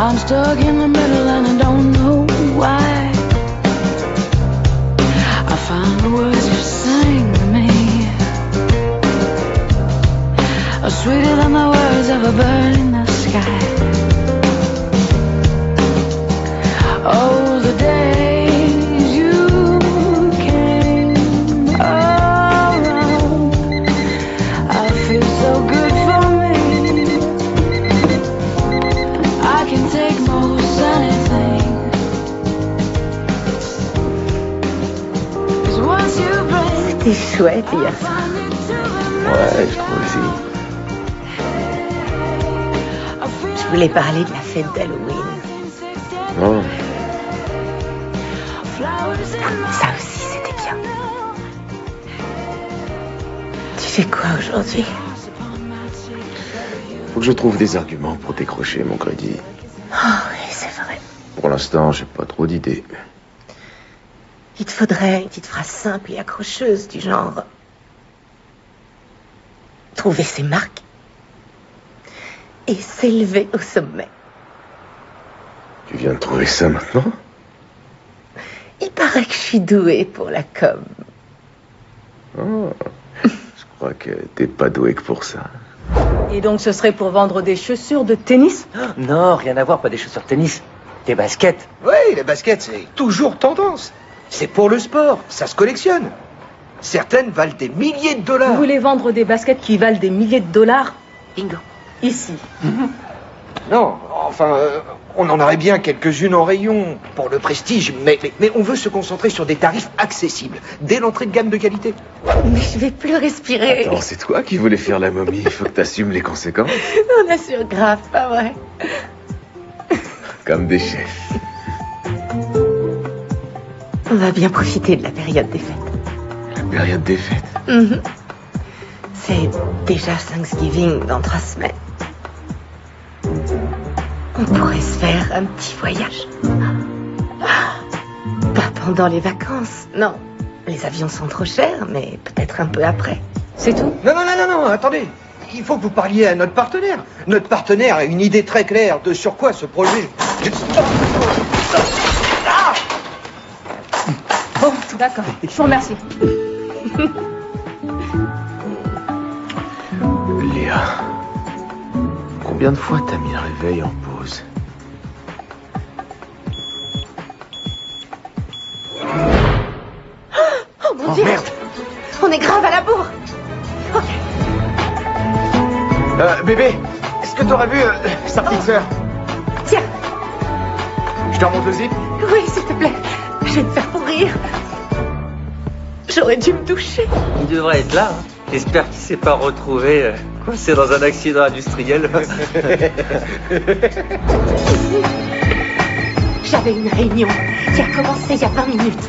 I'm stuck in the middle and I don't know why. I find the words you sang to me are sweeter than the words of a bird in the sky. Oh, the days you came around, I feel so good for me. I can take most anything, 'cause once you break, C'était chouette hier. Ouais, je trouve aussi. Je voulais parler de la fête d'Halloween. Oh. Ça aussi, c'était bien. Tu fais quoi aujourd'hui? Faut que je trouve des arguments pour décrocher mon crédit. Oh oui, c'est vrai. Pour l'instant, j'ai pas trop d'idées. Il te faudrait une petite phrase simple et accrocheuse du genre... trouver ses marques et s'élever au sommet. Tu viens de trouver ça maintenant? Il paraît que je suis douée pour la com. Oh. Je crois que t'es pas doué que pour ça. Et donc ce serait pour vendre des chaussures de tennis? Non, rien à voir, pas des chaussures de tennis. Des baskets. Oui, les baskets, c'est toujours tendance. C'est pour le sport, ça se collectionne. Certaines valent des milliers de dollars. Vous voulez vendre des baskets qui valent des milliers de dollars? Bingo. Ici. Non, enfin, on en aurait bien quelques-unes en rayon pour le prestige, mais on veut se concentrer sur des tarifs accessibles, dès l'entrée de gamme de qualité. Mais je vais plus respirer. Attends, c'est toi qui voulais faire la momie. Il faut que t'assumes les conséquences. On assure grave, pas vrai? Comme des chefs. On va bien profiter de la période des fêtes. La période des fêtes. Mhm. C'est déjà Thanksgiving dans 3 semaines. On pourrait se faire un petit voyage. Pas pendant les vacances, non. Les avions sont trop chers, mais peut-être un peu après. C'est tout? Non, attendez. Il faut que vous parliez à notre partenaire. Notre partenaire a une idée très claire de sur quoi ce projet... Bon, d'accord. Je vous remercie. Léa, combien de fois t'as mis le réveil en pause? Oh mon Dieu! Merde. On est grave à la bourre. Ok. Bébé, est-ce que t'aurais vu sa petite sœur? Tiens, Je te remonte le zip? oui, s'il te plaît. Je vais te faire pourrir. J'aurais dû me toucher. Il devrait être là. Hein. J'espère qu'il s'est pas retrouvé coincé dans un accident industriel. J'avais une réunion qui a commencé il y a 20 minutes.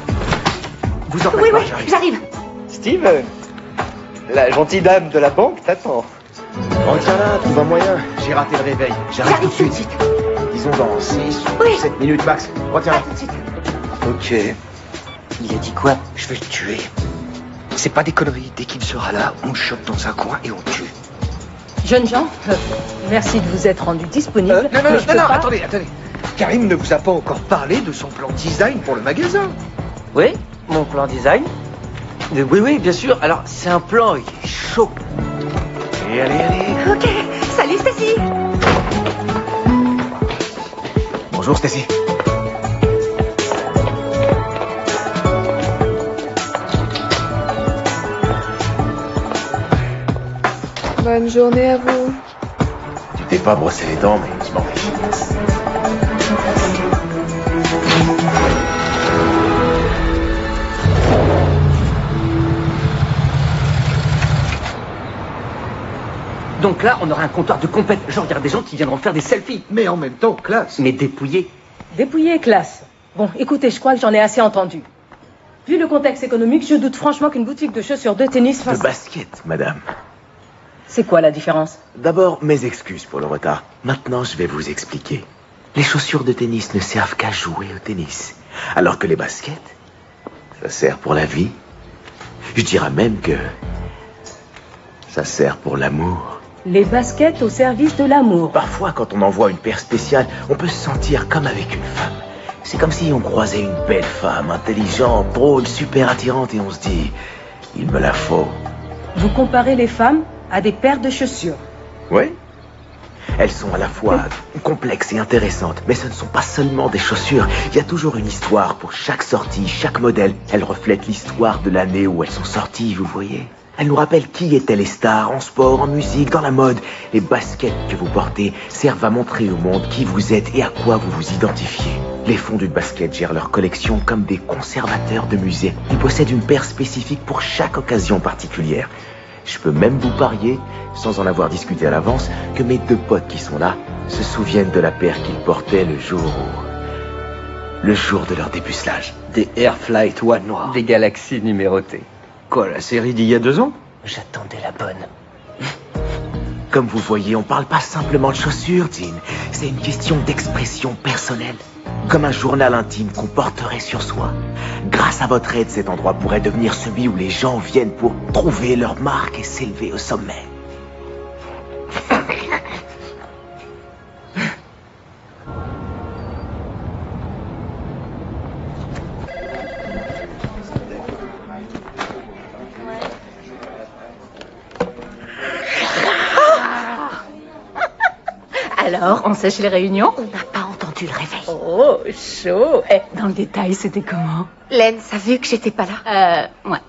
Vous en faites Oui, pas, oui, j'arrive. j'arrive. Steve, la gentille dame de la banque t'attend. Retiens-la, trouve un moyen. J'ai raté le réveil. J'arrive tout de suite. Disons dans 6 Oui. ou 7 minutes max. À Retiens-la. tout de suite. Ok. Il a dit quoi? Je vais le tuer. C'est pas des conneries. Dès qu'il sera là, on le chope dans un coin et on le tue. Jeunes gens, merci de vous être rendus disponibles. Non, mais je peux pas- attendez. Karim ne vous a pas encore parlé de son plan design pour le magasin. Oui, mon plan design. Oui, bien sûr. Alors, c'est un plan chaud. Allez. Ok, salut Stacy. Bonjour Stacy. Bonne journée à vous. Tu t'es pas brossé les dents, mais je m'en fiche. Donc là, on aura un comptoir de compète. Genre, il y aura des gens qui viendront faire des selfies. Mais en même temps, classe. Mais dépouillés. Dépouillé, classe. Bon, écoutez, je crois que j'en ai assez entendu. Vu le contexte économique, je doute franchement qu'une boutique de chaussures de tennis De fasse... basket, madame. C'est quoi la différence? D'abord, mes excuses pour le retard. Maintenant, je vais vous expliquer. Les chaussures de tennis ne servent qu'à jouer au tennis. Alors que les baskets, ça sert pour la vie. Je dirais même que ça sert pour l'amour. Les baskets au service de l'amour. Parfois, quand on envoie une paire spéciale, on peut se sentir comme avec une femme. C'est comme si on croisait une belle femme, intelligente, drôle, super attirante, et on se dit, il me la faut. Vous comparez les femmes à des paires de chaussures. Oui. Elles sont à la fois complexes et intéressantes, mais ce ne sont pas seulement des chaussures. Il y a toujours une histoire pour chaque sortie, chaque modèle. Elles reflètent l'histoire de l'année où elles sont sorties, vous voyez. Elles nous rappellent qui étaient les stars en sport, en musique, dans la mode. Les baskets que vous portez servent à montrer au monde qui vous êtes et à quoi vous vous identifiez. Les fondus de basket gèrent leur collection comme des conservateurs de musée. Ils possèdent une paire spécifique pour chaque occasion particulière. Je peux même vous parier, sans en avoir discuté à l'avance, que mes deux potes qui sont là se souviennent de la paire qu'ils portaient le jour de leur dépucelage. Des Air Flight One noirs. Des galaxies numérotées. Quoi, la série d'il y a 2 ans? J'attendais la bonne. Comme vous voyez, on parle pas simplement de chaussures, Dean. C'est une question d'expression personnelle. Comme un journal intime qu'on porterait sur soi. Grâce à votre aide, cet endroit pourrait devenir celui où les gens viennent pour trouver leur marque et s'élever au sommet. Alors, on sèche les réunions? On n'a pas entendu le réveil. Oh, chaud. Dans le détail, c'était comment? Lens a vu que j'étais pas là. Ouais.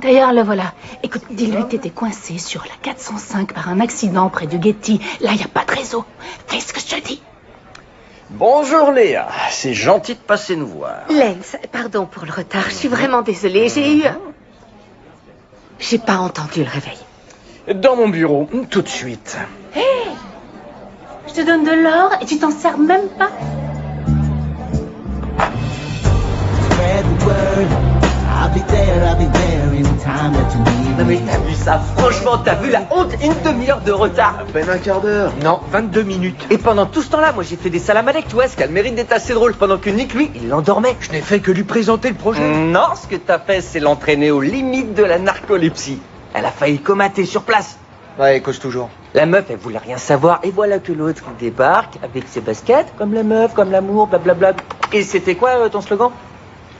D'ailleurs, le voilà. Écoute, dis-lui que t'étais coincé sur la 405 par un accident près du Getty. Là, y a pas de réseau. Fais ce que je te dis. Bonjour Léa, c'est gentil de passer nous voir. Lens, pardon pour le retard. Je suis vraiment désolée. J'ai pas entendu le réveil. Dans mon bureau, tout de suite. Hé! Je te donne de l'or et tu t'en sers même pas. Non mais t'as vu ça? Franchement, t'as vu la honte? Une demi-heure de retard. À peine un quart d'heure. Non, 22 minutes. Et pendant tout ce temps-là, moi j'ai fait des salamalek, tu vois, ce qui a le mérite d'être assez drôle. Pendant que Nick, lui, il l'endormait. Je n'ai fait que lui présenter le projet. Non, ce que t'as fait, c'est l'entraîner aux limites de la narcolepsie. Elle a failli comater sur place. Ouais, cause toujours. La meuf, elle voulait rien savoir. Et voilà que l'autre, il débarque avec ses baskets, comme la meuf, comme l'amour, blablabla. Et c'était quoi ton slogan?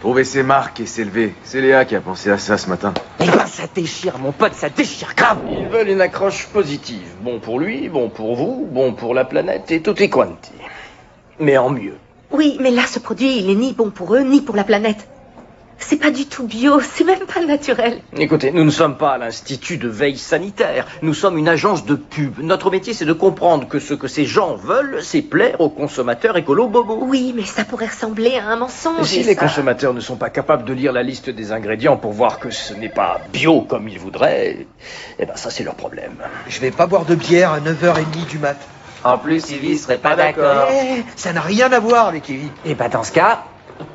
Trouver ses marques et s'élever. C'est Léa qui a pensé à ça ce matin. Eh ben, ça déchire, mon pote, ça déchire grave. Ils veulent une accroche positive. Bon pour lui, bon pour vous, bon pour la planète et tutti quanti. Mais en mieux. Oui, mais là, ce produit, il est ni bon pour eux, ni pour la planète. C'est pas du tout bio, c'est même pas naturel. Écoutez, nous ne sommes pas à l'Institut de veille sanitaire. Nous sommes une agence de pub. Notre métier, c'est de comprendre que ce que ces gens veulent, c'est plaire aux consommateurs écolo bobos. Oui, mais ça pourrait ressembler à un mensonge. Et si les consommateurs ne sont pas capables de lire la liste des ingrédients pour voir que ce n'est pas bio comme ils voudraient, eh ben ça, c'est leur problème. Je vais pas boire de bière à 9h30 du mat. En plus, Ivy serait pas d'accord. Ça n'a rien à voir avec Evie. Et bah dans ce cas,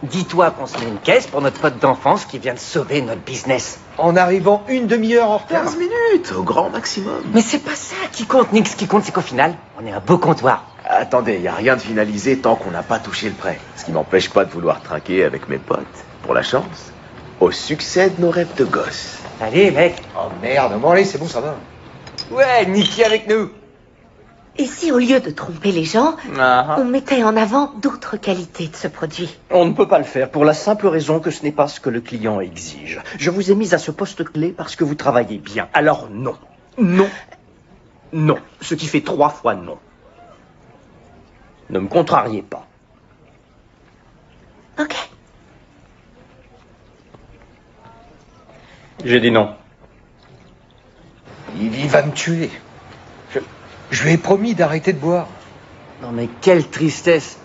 dis-toi qu'on se met une caisse pour notre pote d'enfance qui vient de sauver notre business. En arrivant une demi-heure en retard. 15 minutes, au grand maximum. Mais c'est pas ça qui compte, Nick. Ce qui compte, c'est qu'au final, on est un beau comptoir. Attendez, il n'y a rien de finalisé tant qu'on n'a pas touché le prêt. Ce qui m'empêche pas de vouloir trinquer avec mes potes, pour la chance, au succès de nos rêves de gosses. Allez, mec. Oh merde, bon allez, c'est bon, ça va. Ouais, Nicky avec nous. Et si au lieu de tromper les gens, on mettait en avant d'autres qualités de ce produit? On ne peut pas le faire pour la simple raison que ce n'est pas ce que le client exige. Je vous ai mis à ce poste clé parce que vous travaillez bien. Alors non. Non. Non. Ce qui fait 3 fois non. Ne me contrariez pas. Ok. J'ai dit non. Il va me tuer. Je lui ai promis d'arrêter de boire. Non mais quelle tristesse.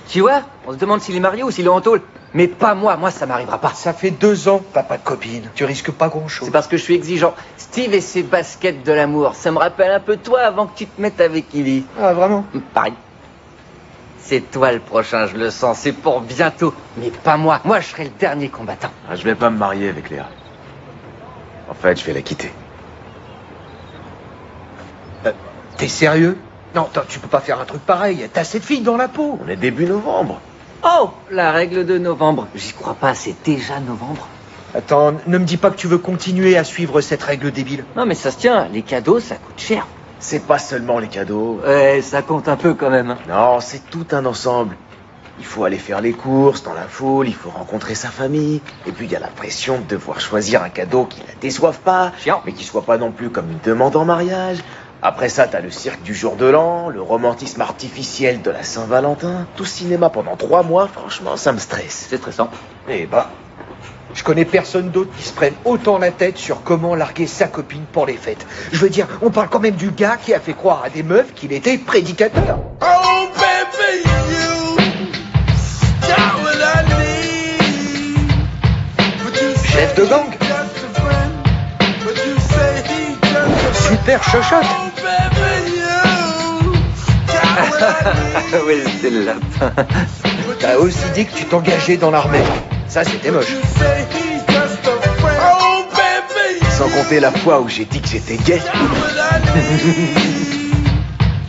Tu vois, on se demande s'il est marié ou s'il est en tôle. Mais pas moi, ça m'arrivera pas. Ça fait 2 ans, t'as pas de copine. Tu risques pas grand-chose. C'est parce que je suis exigeant. Steve et ses baskets de l'amour, ça me rappelle un peu toi avant que tu te mettes avec Ivy. Ah, vraiment? Pareil. C'est toi le prochain, je le sens, c'est pour bientôt. Mais pas moi, moi je serai le dernier combattant. Ah, je vais pas me marier avec Léa. En fait, je vais la quitter. T'es sérieux? Non, tu peux pas faire un truc pareil. T'as cette fille dans la peau. On est début novembre. Oh, la règle de novembre. J'y crois pas, c'est déjà novembre. Attends, ne me dis pas que tu veux continuer à suivre cette règle débile. Non mais ça se tient, les cadeaux ça coûte cher. C'est pas seulement les cadeaux. Ouais, ça compte un peu quand même. Non, c'est tout un ensemble. Il faut aller faire les courses dans la foule, il faut rencontrer sa famille. Et puis il y a la pression de devoir choisir un cadeau qui la déçoive pas, Chiant. mais qui soit pas non plus comme une demande en mariage. Après ça, t'as le cirque du jour de l'an, le romantisme artificiel de la Saint-Valentin. Tout cinéma pendant 3 mois, franchement, ça me stresse. C'est stressant. Eh bah, je connais personne d'autre qui se prenne autant la tête sur comment larguer sa copine pour les fêtes. Je veux dire, on parle quand même du gars qui a fait croire à des meufs qu'il était prédicateur. Oh baby, you got what I need. But you say Chef de gang. he's just a friend. But you say he's just a friend. Super chochotte. Oh baby, you got what I need. Oui, c'était le lapin. T'as aussi dit que tu t'engageais dans l'armée. Ça, c'était moche. You say he's just a friend. Oh baby, Sans compter la fois où j'ai dit que j'étais gay. got what I need.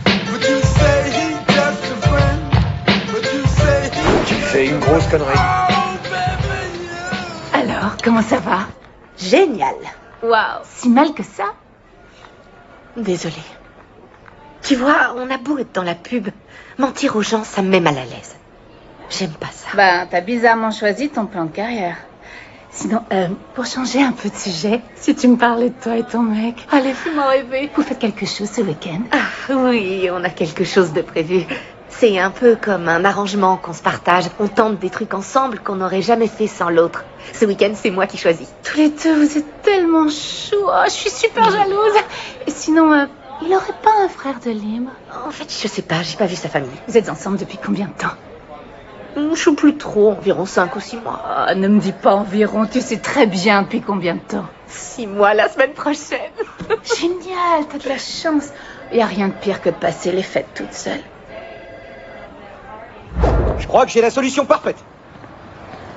But you say he's just a friend. But you say he's Tu fais une grosse connerie. oh baby, you. Alors, comment ça va? Génial. Waouh, si mal que ça? Désolée. Tu vois, on a beau être dans la pub, mentir aux gens, ça me met mal à l'aise. J'aime pas ça. Ben, t'as bizarrement choisi ton plan de carrière. Sinon, pour changer un peu de sujet, si tu me parlais de toi et ton mec, allez, fais-moi rêver. Vous faites quelque chose ce week-end? Ah oui, on a quelque chose de prévu. C'est un peu comme un arrangement qu'on se partage. On tente des trucs ensemble qu'on n'aurait jamais fait sans l'autre. Ce week-end, c'est moi qui choisis. Tous les deux, vous êtes tellement chou. Oh, je suis super jalouse. Et sinon, il aurait pas un frère de libre? En fait, je sais pas, j'ai pas vu sa famille. Vous êtes ensemble depuis combien de temps? Je sais plus trop, environ 5 ou 6 mois. Ah, ne me dis pas environ, tu sais très bien depuis combien de temps. 6 mois la semaine prochaine. Génial, t'as de la chance. Il y a rien de pire que de passer les fêtes toute seule. Je crois que j'ai la solution parfaite.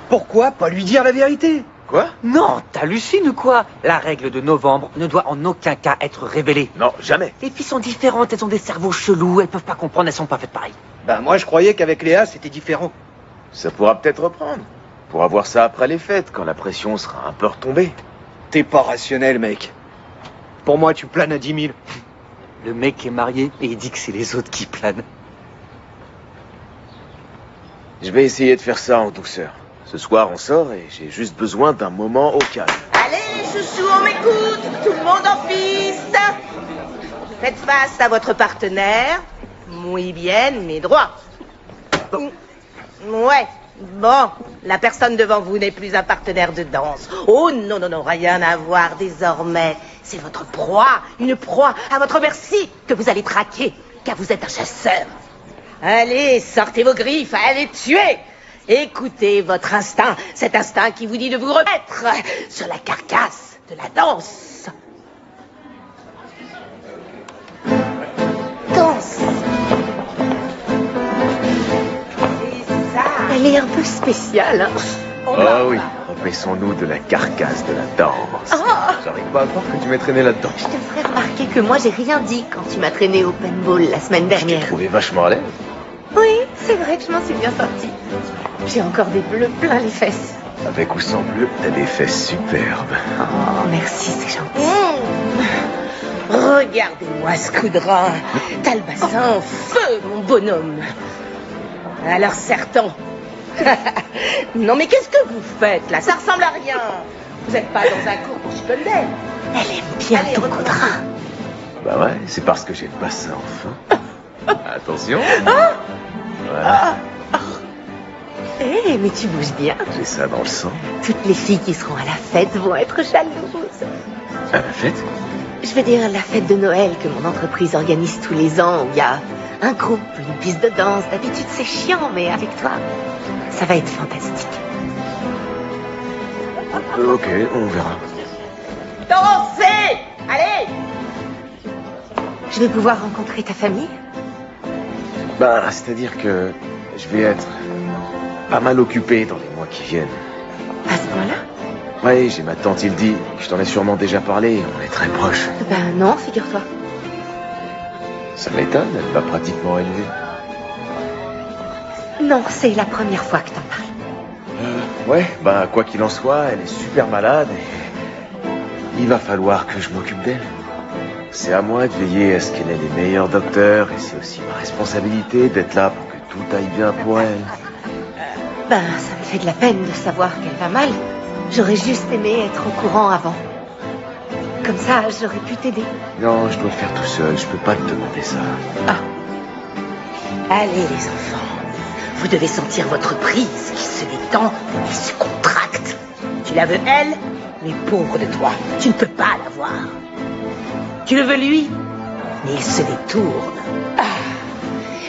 Pourquoi pas lui dire la vérité? Quoi? Non, t'hallucines ou quoi? La règle de novembre ne doit en aucun cas être révélée. Non, jamais. Les filles sont différentes, elles ont des cerveaux chelous, elles peuvent pas comprendre, elles sont pas faites pareil. Ben moi, je croyais qu'avec Léa, c'était différent. Ça pourra peut-être reprendre. On pourra voir ça après les fêtes, quand la pression sera un peu retombée. T'es pas rationnel, mec. Pour moi, tu planes à 10 000. Le mec est marié et il dit que c'est les autres qui planent. Je vais essayer de faire ça en douceur. Ce soir, on sort et j'ai juste besoin d'un moment au calme. Allez les chouchous, on m'écoute. Tout le monde en piste. Faites face à votre partenaire. Muy bien, mais droit. Ouais. Bon, la personne devant vous n'est plus un partenaire de danse. Oh non, non, non, rien à voir désormais. C'est votre proie, une proie à votre merci que vous allez traquer, car vous êtes un chasseur. Allez, sortez vos griffes, allez tuer. Écoutez votre instinct, cet instinct qui vous dit de vous remettre sur la carcasse de la danse. Danse. C'est ça. Elle est un peu spéciale, hein. Ah oui, repaissons-nous de la carcasse de la danse. J'arrive pas à croire que tu m'aies traîné là-dedans. Je te ferai remarquer que moi, j'ai rien dit quand tu m'as traîné au paintball la semaine Je t'ai dernière. trouvé vachement à l'aise. Oui, c'est vrai que je m'en suis bien sortie. J'ai encore des bleus plein les fesses. Avec ou sans bleu, t'as des fesses superbes. Oh, merci, c'est gentil. Regardez-moi ce coup de rein. T'as le bassin en feu, mon bonhomme. Alors certain. Non mais qu'est-ce que vous faites là? Ça ressemble à rien. Vous n'êtes pas dans un cours pour Chippendale. Elle aime bien ton coup de rein. Bah ouais, c'est parce que j'ai le bassin enfin. Attention. Voilà, Eh, mais tu bouges bien. j'ai ça dans le sang. Toutes les filles qui seront à la fête vont être jalouses. À la fête? Je veux dire la fête de Noël que mon entreprise organise tous les ans où il y a un groupe, une piste de danse. D'habitude c'est chiant, mais avec toi, ça va être fantastique. Ok, on verra. Dansez! Allez! Je vais pouvoir rencontrer ta famille? Bah, c'est-à-dire que je vais être pas mal occupé dans les mois qui viennent. À ce point-là? Ouais, j'ai ma tante Hildy, je t'en ai sûrement déjà parlé, on est très proches. Ben non, figure-toi. Ça m'étonne, elle m'a pratiquement élevé. Non, c'est la première fois que t'en parles. Ouais, bah quoi qu'il en soit, elle est super malade et il va falloir que je m'occupe d'elle. C'est à moi de veiller à ce qu'elle ait les meilleurs docteurs et c'est aussi ma responsabilité d'être là pour que tout aille bien pour elle. Ben, ça me fait de la peine de savoir qu'elle va mal. J'aurais juste aimé être au courant avant. Comme ça, j'aurais pu t'aider. Non, je dois le faire tout seul, je peux pas te demander ça. Allez les enfants, vous devez sentir votre prise qui se détend et se contracte. Tu la veux elle, mais pauvre de toi, tu ne peux pas la voir. Tu le veux lui, mais il se détourne.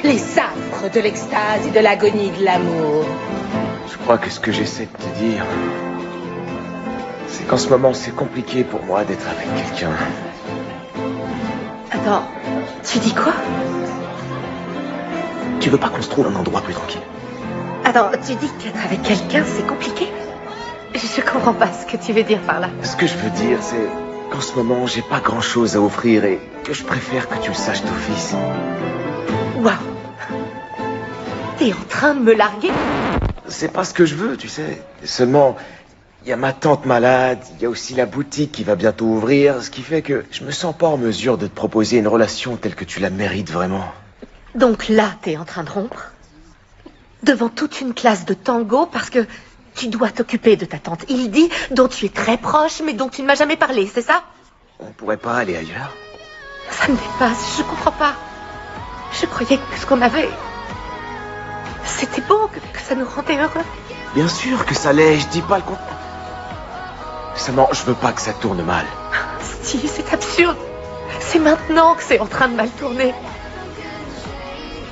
Les affres de l'extase et de l'agonie de l'amour. Je crois que ce que j'essaie de te dire, c'est qu'en ce moment c'est compliqué pour moi d'être avec quelqu'un. Attends, tu dis quoi? Tu veux pas qu'on se trouve un endroit plus tranquille? Attends, tu dis qu'être avec quelqu'un, c'est compliqué? Je comprends pas ce que tu veux dire par là. Ce que je veux dire, c'est qu'en ce moment, j'ai pas grand-chose à offrir et que je préfère que tu le saches d'office. Waouh! T'es en train de me larguer? C'est pas ce que je veux, tu sais. Seulement, il y a ma tante malade, il y a aussi la boutique qui va bientôt ouvrir, ce qui fait que je me sens pas en mesure de te proposer une relation telle que tu la mérites vraiment. Donc là, t'es en train de rompre? Devant toute une classe de tango parce que tu dois t'occuper de ta tante Hildy, dont tu es très proche, mais dont tu ne m'as jamais parlé, c'est ça? On pourrait pas aller ailleurs? Ça me dépasse, je comprends pas. Je croyais que ce qu'on avait, c'était beau, que ça nous rendait heureux. Bien sûr que ça l'est, je dis pas le contraire. Seulement, je veux pas que ça tourne mal. Steve, c'est absurde. C'est maintenant que c'est en train de mal tourner.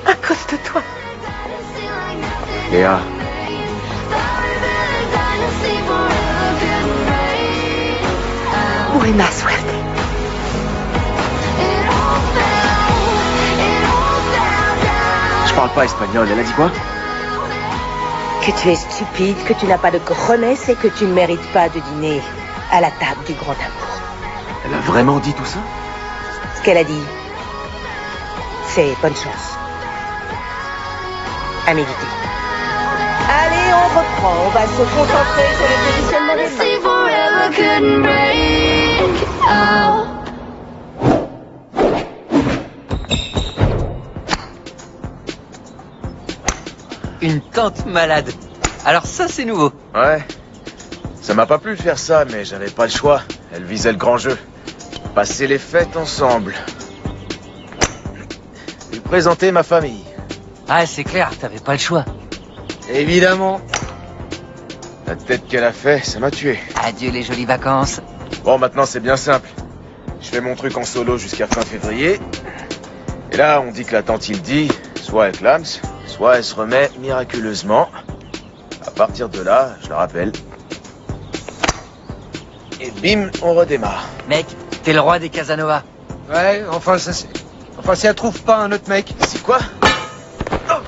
À cause de toi. Léa. Buena suerte. Je parle pas espagnol, elle a dit quoi? Que tu es stupide, que tu n'as pas de cojones et que tu ne mérites pas de dîner à la table du grand amour. Elle a vraiment dit tout ça? Ce qu'elle a dit, c'est bonne chance. À méditer. Allez, on reprend. On va se concentrer sur le positionnement des mains. Une tante malade. Alors ça, c'est nouveau. Ouais. Ça m'a pas plu de faire ça, mais j'avais pas le choix. Elle visait le grand jeu. Passer les fêtes ensemble. Lui présenter ma famille. Ah, c'est clair, t'avais pas le choix. Évidemment. La tête qu'elle a fait, ça m'a tué. Adieu les jolies vacances. Bon, maintenant c'est bien simple. Je fais mon truc en solo jusqu'à fin février. Et là, on dit que la tante Hildy, soit elle clame, soit elle se remet miraculeusement. À partir de là, je la rappelle. Et bim, on redémarre. Mec, t'es le roi des Casanova. Ouais, enfin, ça c'est... Enfin, si elle trouve pas un autre mec... C'est quoi?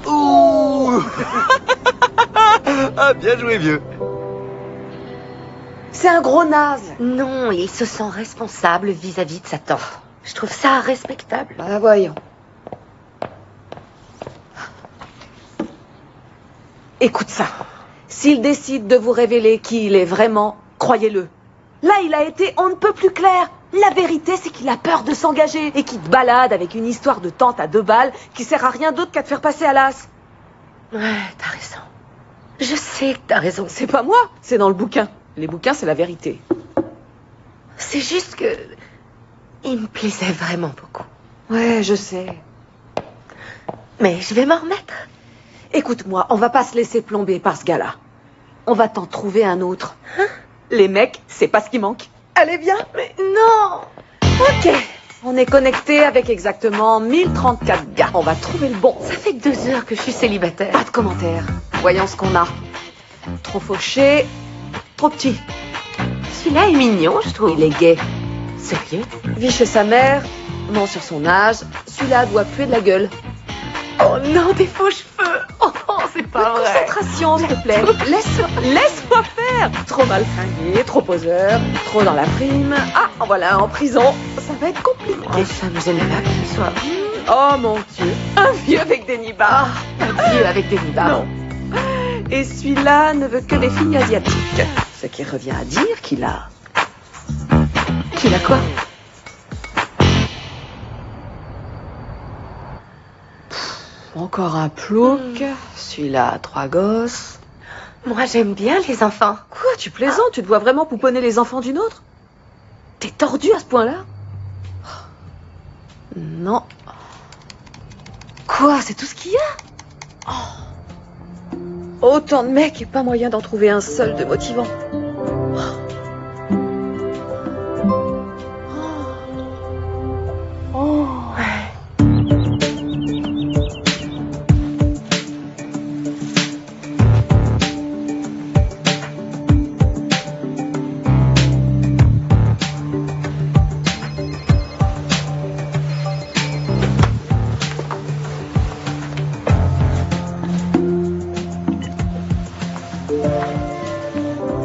Ouh. Ah, bien joué, vieux. C'est un gros naze. Non, il se sent responsable vis-à-vis de sa tante. Je trouve ça respectable. Bah voyons. Écoute ça. S'il décide de vous révéler qui il est vraiment, croyez-le. Là, il a été on ne peut plus clair. La vérité, c'est qu'il a peur de s'engager et qu'il te balade avec une histoire de tante à 2 balles qui sert à rien d'autre qu'à te faire passer à l'as. Ouais, t'as raison. Je sais que t'as raison. C'est pas moi, c'est dans le bouquin. Les bouquins, c'est la vérité. C'est juste que... il me plaisait vraiment beaucoup. Ouais, je sais. Mais je vais m'en remettre. Écoute-moi, on va pas se laisser plomber par ce gars-là. On va t'en trouver un autre. Hein? Les mecs, c'est pas ce qui manque. Allez, viens. Mais non. Ok. On est connecté avec exactement 1034 gars. On va trouver le bon. Ça fait 2 heures que je suis célibataire. Pas de commentaires. Voyons ce qu'on a. Trop fauché, trop petit. Celui-là est mignon, je trouve. Il est gay. Sérieux? Vit chez sa mère, ment sur son âge. Celui-là doit puer de la gueule. Oh non, des faux cheveux. Oh, c'est pas vrai. Concentration, s'il te plaît. Laisse-moi faire. Trop mal fringué, trop poseur, trop dans la prime. Ah, voilà, en prison. Ça va être compliqué. Oh, ça me gêne pas qu'il soit... Oh mon Dieu. Un vieux avec des nibards. Un vieux avec des nibards. Non. Et celui-là ne veut que des filles asiatiques. Ce qui revient à dire qu'il a... Qu'il a quoi? Encore un plouc. Celui-là a 3 gosses. Moi, j'aime bien les enfants. Quoi, tu plaisantes? Tu te vois vraiment pouponner les enfants d'une autre? T'es tordu à ce point-là? Non. Quoi, c'est tout ce qu'il y a? Autant de mecs et pas moyen d'en trouver un seul de motivant.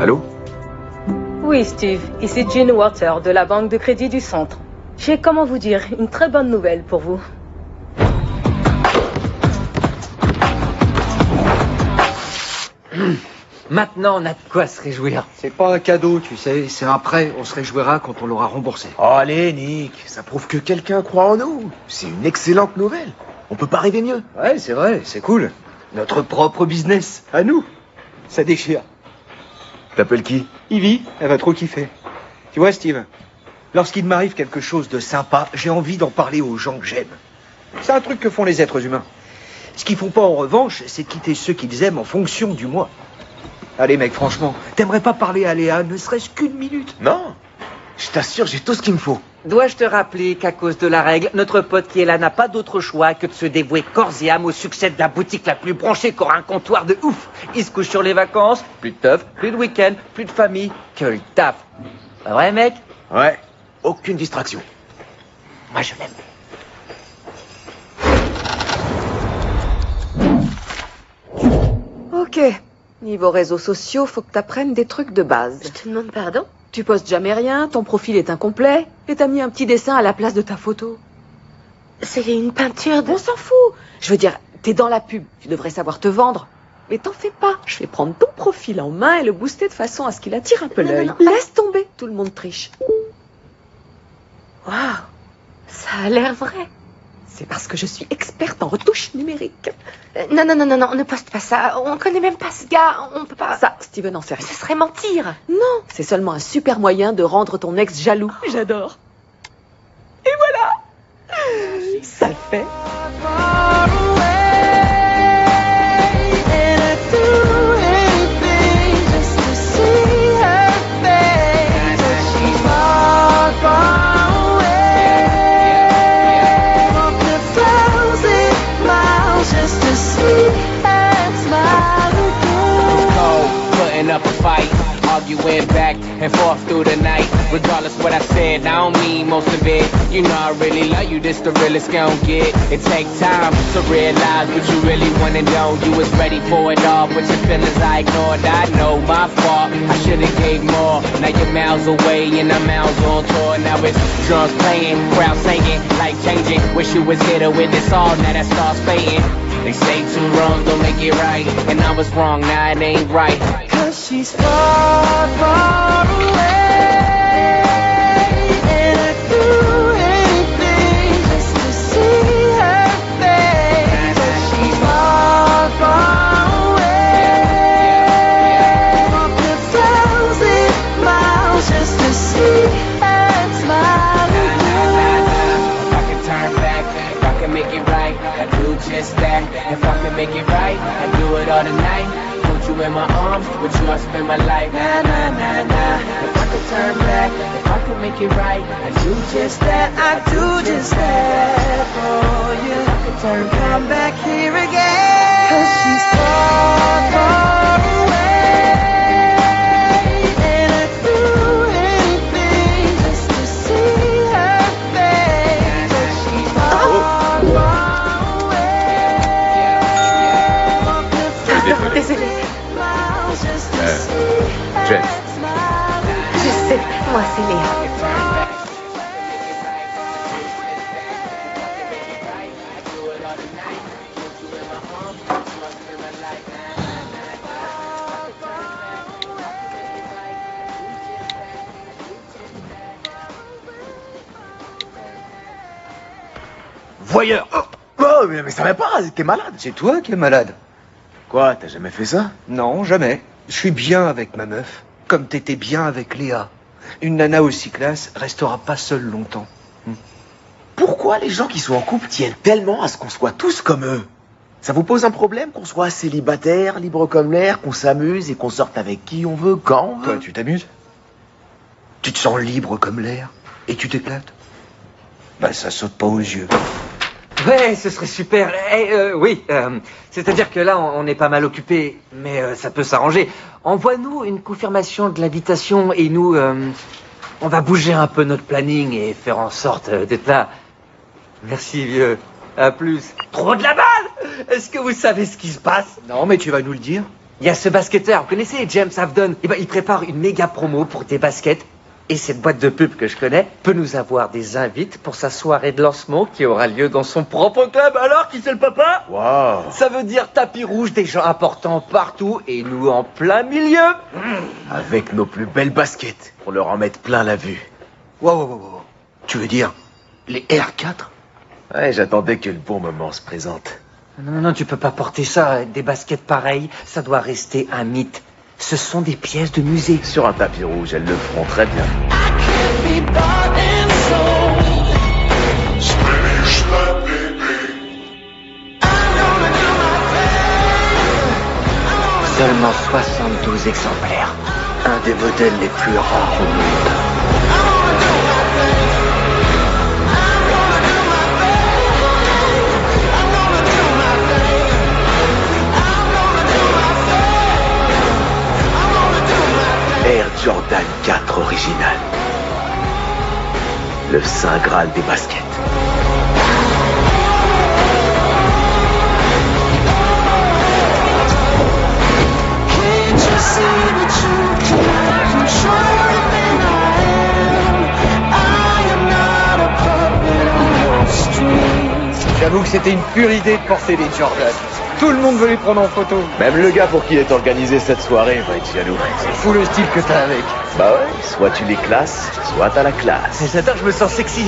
Allô? Oui, Steve. Ici Jean Water de la Banque de Crédit du Centre. J'ai, comment vous dire, une très bonne nouvelle pour vous. Maintenant, on a de quoi se réjouir. C'est pas un cadeau, tu sais, c'est un prêt. On se réjouira quand on l'aura remboursé. Oh, allez, Nick, ça prouve que quelqu'un croit en nous. C'est une excellente nouvelle. On peut pas rêver mieux. Ouais, c'est vrai, c'est cool. Notre propre business, à nous. Ça déchire. T'appelles qui? Ivy, elle va trop kiffer. Tu vois, Steve, lorsqu'il m'arrive quelque chose de sympa, j'ai envie d'en parler aux gens que j'aime. C'est un truc que font les êtres humains. Ce qu'ils font pas en revanche, c'est quitter ceux qu'ils aiment en fonction du moi. Allez mec, franchement, t'aimerais pas parler à Léa, ne serait-ce qu'une minute? Non, je t'assure, j'ai tout ce qu'il me faut. Dois-je te rappeler qu'à cause de la règle, notre pote qui est là n'a pas d'autre choix que de se dévouer corps et âme au succès de la boutique la plus branchée qu'aura un comptoir de ouf. Il se couche sur les vacances, plus de teuf, plus de week-end, plus de famille, que le taf. Pas vrai, mec? Ouais, aucune distraction. Moi, je l'aime. Ok. Niveau réseaux sociaux, faut que t'apprennes des trucs de base. Je te demande pardon? Tu postes jamais rien, ton profil est incomplet, et t'as mis un petit dessin à la place de ta photo. C'est une peinture de... On s'en fout. Je veux dire, t'es dans la pub, tu devrais savoir te vendre. Mais t'en fais pas, je vais prendre ton profil en main et le booster de façon à ce qu'il attire un peu Non, l'œil. non, non. Laisse tomber, tout le monde triche. Waouh, ça a l'air vrai. C'est parce que je suis experte en retouche numérique. Non, ne poste pas ça. On connaît même pas ce gars, on peut pas... Ça, Steven en sait rien. Ce serait mentir. Non, c'est seulement un super moyen de rendre ton ex jaloux. J'adore. Et voilà. Ça le fait. Up a fight, arguing back and forth through the night. Regardless what I said, I don't mean most of it. You know I really love you, this the realest gon' get. It take time to realize what you really want and don't. You was ready for it all, but your feelings I ignored. I know my fault, I should've gave more. Now you're miles away and I'm miles on tour. Now it's drums playing, crowd singing, life changing. Wish you was here to witness all, now that star's fading. They say two wrongs don't make it right, and I was wrong, now it ain't right. Cause she's far, far away, and I'd do anything just to see her face. Cause she's far, far away, walked 1,000 miles just to see her smile again. If I can turn back, if I can make it right, I'd do just that. If I can make it right, I'd do it all tonight. You in my arms, with you I spend my life. Nah, nah, nah, nah. If I could turn back, if I could make it right, I'd do just that, I'd do just that for you. If I could come back here again. Cause she's far, far away, and I'd do anything just to see her face. Cause she's far, far away. Désolée. Jen. Je sais, moi c'est Léa. Voyeur. Oh, mais ça va pas, t'es malade. C'est toi qui es malade. Quoi, t'as jamais fait ça? Non, jamais. Je suis bien avec ma meuf, comme t'étais bien avec Léa. Une nana aussi classe restera pas seule longtemps. Pourquoi les gens qui sont en couple tiennent tellement à ce qu'on soit tous comme eux? Ça vous pose un problème qu'on soit célibataire, libre comme l'air, qu'on s'amuse et qu'on sorte avec qui on veut, quand on veut? Toi, tu t'amuses? Tu te sens libre comme l'air et tu t'éclates? Bah, ça saute pas aux yeux. Ouais, ce serait super. Oui, c'est-à-dire que là, on est pas mal occupé, mais ça peut s'arranger. Envoie-nous une confirmation de l'invitation et nous, on va bouger un peu notre planning et faire en sorte d'être là. Merci, vieux. À plus. Trop de la balle! Est-ce que vous savez ce qui se passe? Non, mais tu vas nous le dire. Il y a ce basketteur, vous connaissez James Avdon? Eh ben, il prépare une méga promo pour des baskets. Et cette boîte de pub que je connais peut nous avoir des invites pour sa soirée de lancement qui aura lieu dans son propre club. Alors, qui c'est le papa? Waouh! Ça veut dire tapis rouge, des gens importants partout et nous en plein milieu. Avec nos plus belles baskets, pour leur en mettre plein la vue. Wow. Tu veux dire les R4? Ouais, j'attendais que le bon moment se présente. Non, tu peux pas porter ça. Des baskets pareilles, ça doit rester un mythe. Ce sont des pièces de musée. Sur un tapis rouge, elles le feront très bien. Seulement 72 exemplaires. Un des modèles les plus rares au monde. Air Jordan 4 original. Le saint graal des baskets. J'avoue que c'était une pure idée de porter les Jordan. Tout le monde veut les prendre en photo. Même le gars pour qui est organisé cette soirée va être jaloux. C'est fou le style que t'as avec. Bah ouais, soit tu les classes, soit t'as la classe. J'adore, je me sens sexy.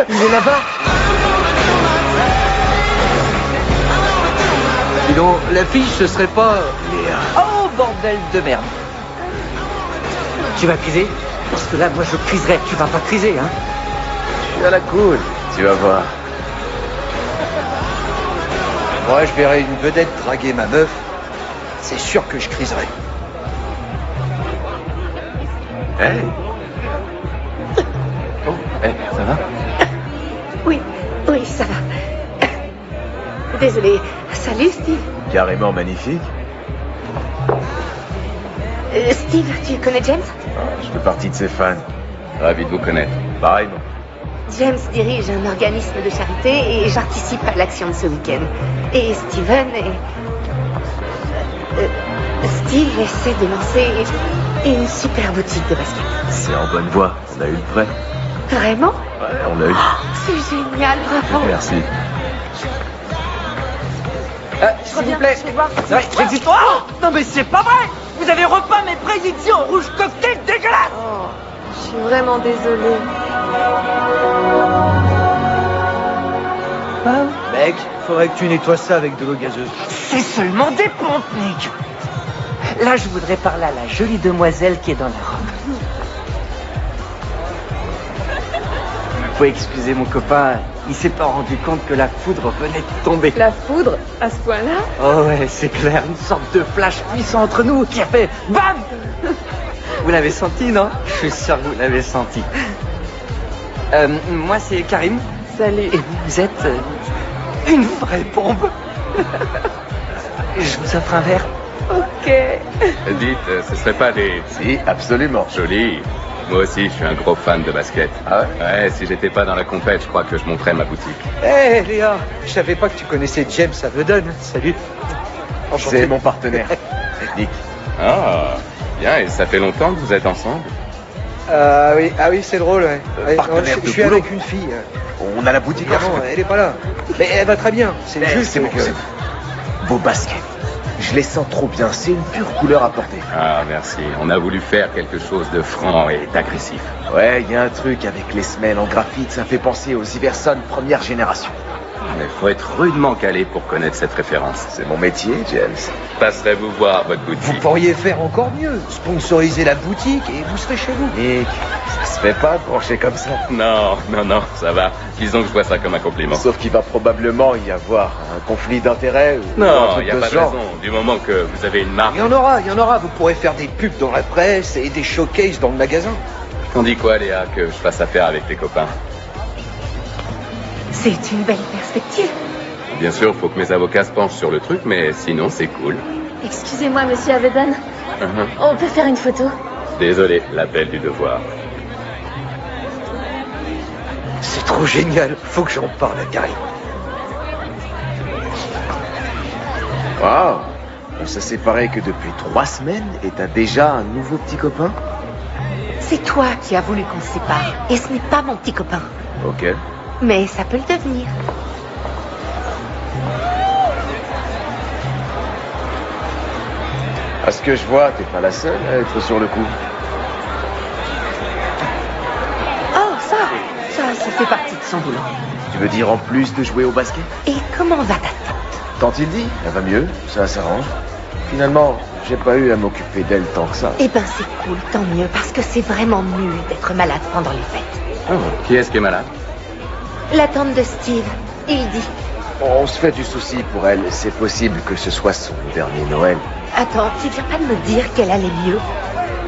Il est là-bas. Dis donc, l'affiche, ce serait pas... Léa. Oh, bordel de merde. Tu vas criser? Parce que là, moi, je criserai. Tu vas pas criser, hein? Je suis à la cool, tu vas voir. Moi, je verrais une vedette draguer ma meuf. C'est sûr que je criserais. Hey. Oh, hey, ça va? Oui, ça va. Désolée. Salut, Steve. Carrément magnifique. Steve, tu connais James? Je fais partie de ses fans. Ravi de vous connaître. Pareillement. James dirige un organisme de charité et j'anticipe à l'action de ce week-end. Et Steven Steve essaie de lancer une super boutique de basket. C'est en bonne voie. On a eu le prêt. Vraiment? Ouais, on l'a eu. C'est génial, bravo. Merci. S'il vous plaît. Ouais, j'existe. Oh non, mais c'est pas vrai. Vous avez repeint mes prédictions en rouge cocktail dégueulasse. Oh, je suis vraiment désolée. Mec, faudrait que tu nettoies ça avec de l'eau gazeuse. C'est seulement des pompes, mec. Là, je voudrais parler à la jolie demoiselle qui est dans la robe. Faut excuser mon copain, il s'est pas rendu compte que la foudre venait de tomber. La foudre, à ce point-là? Oh ouais, c'est clair, une sorte de flash puissant entre nous qui a fait BAM! Vous l'avez senti, non? Je suis sûr que vous l'avez senti. Moi, c'est Karim. Salut. Et vous êtes une vraie bombe. Je vous offre un verre. Ok. Dites, ce serait pas des... Si, absolument. Joli. Moi aussi, je suis un gros fan de basket. Ah ouais? Ouais, si j'étais pas dans la compète, je crois que je monterais ma boutique. Hé, Léa, je savais pas que tu connaissais James Avdon. Salut. Enchanté. C'est mon partenaire. Nick. Ah, bien, et ça fait longtemps que vous êtes ensemble? Oui, c'est drôle, ouais. Ouais, non, partenaire je de suis boulot. avec une fille. On a la boutique Évidemment, ensemble. elle est pas là. Mais elle va très bien. C'est juste C'est bon, que... c'est bon. Beau basket. Je les sens trop bien, c'est une pure couleur à porter. Ah, merci. On a voulu faire quelque chose de franc et d'agressif. Ouais, il y a un truc avec les semelles en graphite, ça fait penser aux Iverson première génération. Mais faut être rudement calé pour connaître cette référence. C'est mon métier, James. Passerez-vous voir votre boutique. Vous pourriez faire encore mieux. Sponsoriser la boutique et vous serez chez vous. Nick, ça se fait pas de brancher comme ça. Non, ça va. Disons que je vois ça comme un compliment. Sauf qu'il va probablement y avoir un conflit d'intérêts ou un Non, truc il n'y a de pas ce de genre. raison. Du moment que vous avez une marque. Il y en aura. Vous pourrez faire des pubs dans la presse et des showcases dans le magasin. T'en dis quoi, Léa, que je fasse affaire avec tes copains? C'est une belle perspective. Bien sûr, faut que mes avocats se penchent sur le truc, mais sinon, c'est cool. Excusez-moi, monsieur Avedon. Uh-huh. On peut faire une photo? Désolé, l'appel du devoir. C'est trop génial. Faut que j'en parle à Karim. Waouh, on s'est séparés que depuis 3 semaines et t'as déjà un nouveau petit copain? C'est toi qui as voulu qu'on se sépare. Et ce n'est pas mon petit copain. Ok. Mais ça peut le devenir. À ce que je vois, t'es pas la seule à être sur le coup. Oh, ça fait partie de son boulot. Tu veux dire en plus de jouer au basket? Et comment va ta tante? Tant il dit, elle va mieux, ça s'arrange. Finalement, j'ai pas eu à m'occuper d'elle tant que ça. Eh ben c'est cool, tant mieux, parce que c'est vraiment nul d'être malade pendant les fêtes. Oh, qui est-ce qui est malade? La tante de Steve, il dit. On se fait du souci pour elle, c'est possible que ce soit son dernier Noël. Attends, tu viens pas de me dire qu'elle allait mieux?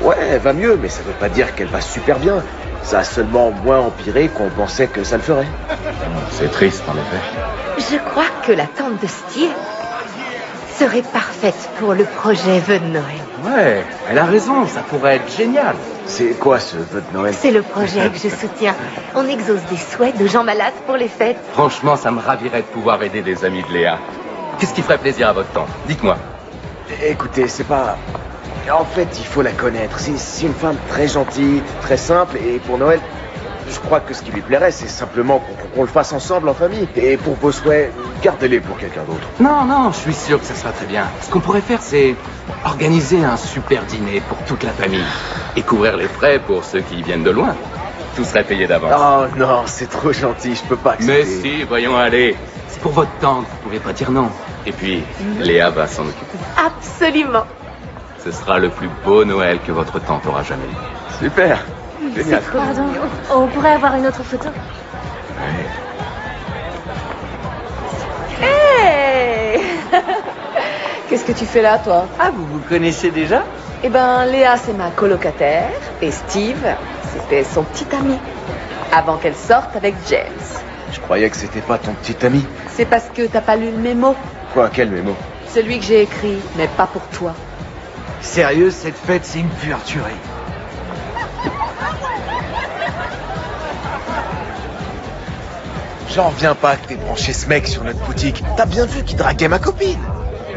Ouais, elle va mieux, mais ça veut pas dire qu'elle va super bien. Ça a seulement moins empiré qu'on pensait que ça le ferait. C'est triste, en effet. Je crois que la tante de Steve serait parfaite pour le projet vœu de Noël. Ouais, elle a raison, ça pourrait être génial. C'est quoi ce vœu de Noël? C'est le projet que je soutiens. On exauce des souhaits de gens malades pour les fêtes. Franchement, ça me ravirait de pouvoir aider des amis de Léa. Qu'est-ce qui ferait plaisir à votre tante? Dites-moi. Écoutez, c'est pas... En fait, il faut la connaître. C'est une femme très gentille, très simple, et pour Noël, je crois que ce qui lui plairait, c'est simplement qu'on le fasse ensemble en famille. Et pour vos souhaits, gardez-les pour quelqu'un d'autre. Non, je suis sûr que ça sera très bien. Ce qu'on pourrait faire, c'est organiser un super dîner pour toute la famille et couvrir les frais pour ceux qui viennent de loin. Tout serait payé d'avance. Oh non, c'est trop gentil, je peux pas accepter. Mais si, voyons aller. C'est pour votre tante, vous pouvez pas dire non. Et puis, Léa va s'en occuper. Absolument. Ce sera le plus beau Noël que votre tante aura jamais eu. Super. Génial. Pardon, on pourrait avoir une autre photo? Hey Qu'est-ce que tu fais là, toi? Ah, vous vous connaissez déjà? Eh ben, Léa, c'est ma colocataire. Et Steve, c'était son petit ami. Avant qu'elle sorte avec James. Je croyais que c'était pas ton petit ami. C'est parce que t'as pas lu le mémo. Quoi, quel mémo? Celui que j'ai écrit, mais pas pour toi. Sérieux, cette fête, c'est une pure tuerie. J'en reviens pas que t'aies branché ce mec sur notre boutique. T'as bien vu qu'il draguait ma copine.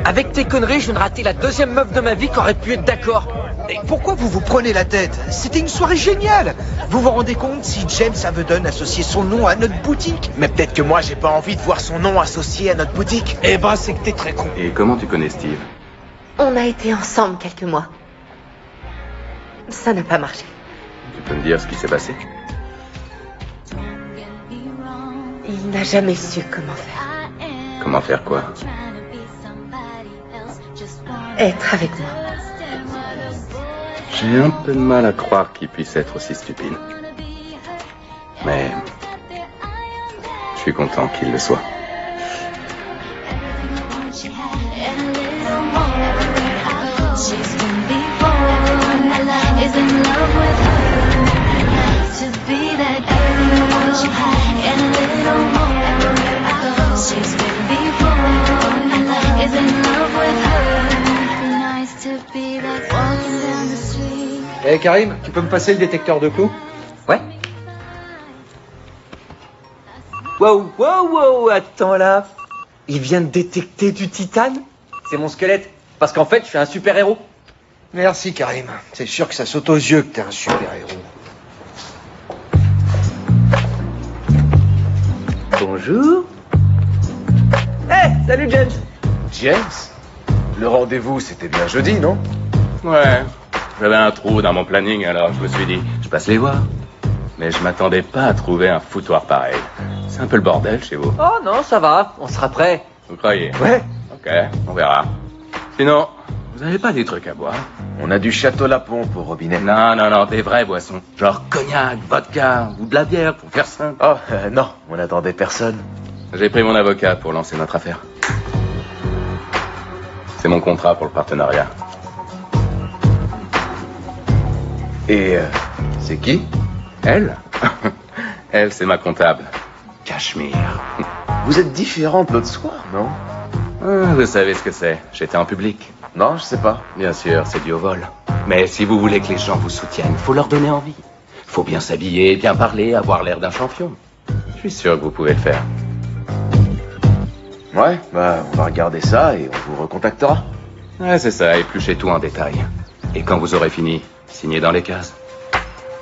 Avec tes conneries, je viens de rater la deuxième meuf de ma vie qui aurait pu être d'accord. Et pourquoi vous vous prenez la tête? C'était une soirée géniale. Vous vous rendez compte si James Avedon associait son nom à notre boutique? Mais peut-être que moi, j'ai pas envie de voir son nom associé à notre boutique. Eh ben, c'est que t'es très con. Et comment tu connais Steve? On a été ensemble quelques mois. Ça n'a pas marché. Tu peux me dire ce qui s'est passé? Il n'a jamais su comment faire. Comment faire quoi? Être avec moi. J'ai un peu de mal à croire qu'il puisse être aussi stupide. Mais je suis content qu'il le soit. Eh Karim, tu peux me passer le détecteur de clous? Ouais. Wow, attends là. Il vient de détecter du titane? C'est mon squelette. Parce qu'en fait, je suis un super-héros. Merci Karim. C'est sûr que ça saute aux yeux que t'es un super-héros. Bonjour. Hey, salut James. James? Le rendez-vous, c'était bien jeudi, non? Ouais. J'avais un trou dans mon planning, alors je me suis dit, je passe les voir. Mais je m'attendais pas à trouver un foutoir pareil. C'est un peu le bordel chez vous. Oh non, ça va, on sera prêt. Vous croyez? Ouais. Ok, on verra. Sinon, vous avez pas des trucs à boire? On a du Château Lapon pour Robinet. Non, des vraies boissons. Genre cognac, vodka ou de la bière pour faire simple. Oh, non, on n'attendait personne. J'ai pris mon avocat pour lancer notre affaire. C'est mon contrat pour le partenariat. Et c'est qui? Elle? Elle, c'est ma comptable. Cachemire. Vous êtes différent de l'autre soir, non? Vous savez ce que c'est. J'étais en public. Non, je sais pas. Bien sûr, c'est dû au vol. Mais si vous voulez que les gens vous soutiennent, faut leur donner envie. Faut bien s'habiller, bien parler, avoir l'air d'un champion. Je suis sûr que vous pouvez le faire. Ouais, bah, on va regarder ça et on vous recontactera. Ouais, c'est ça, épluchez tout en détail. Et quand vous aurez fini, signez dans les cases.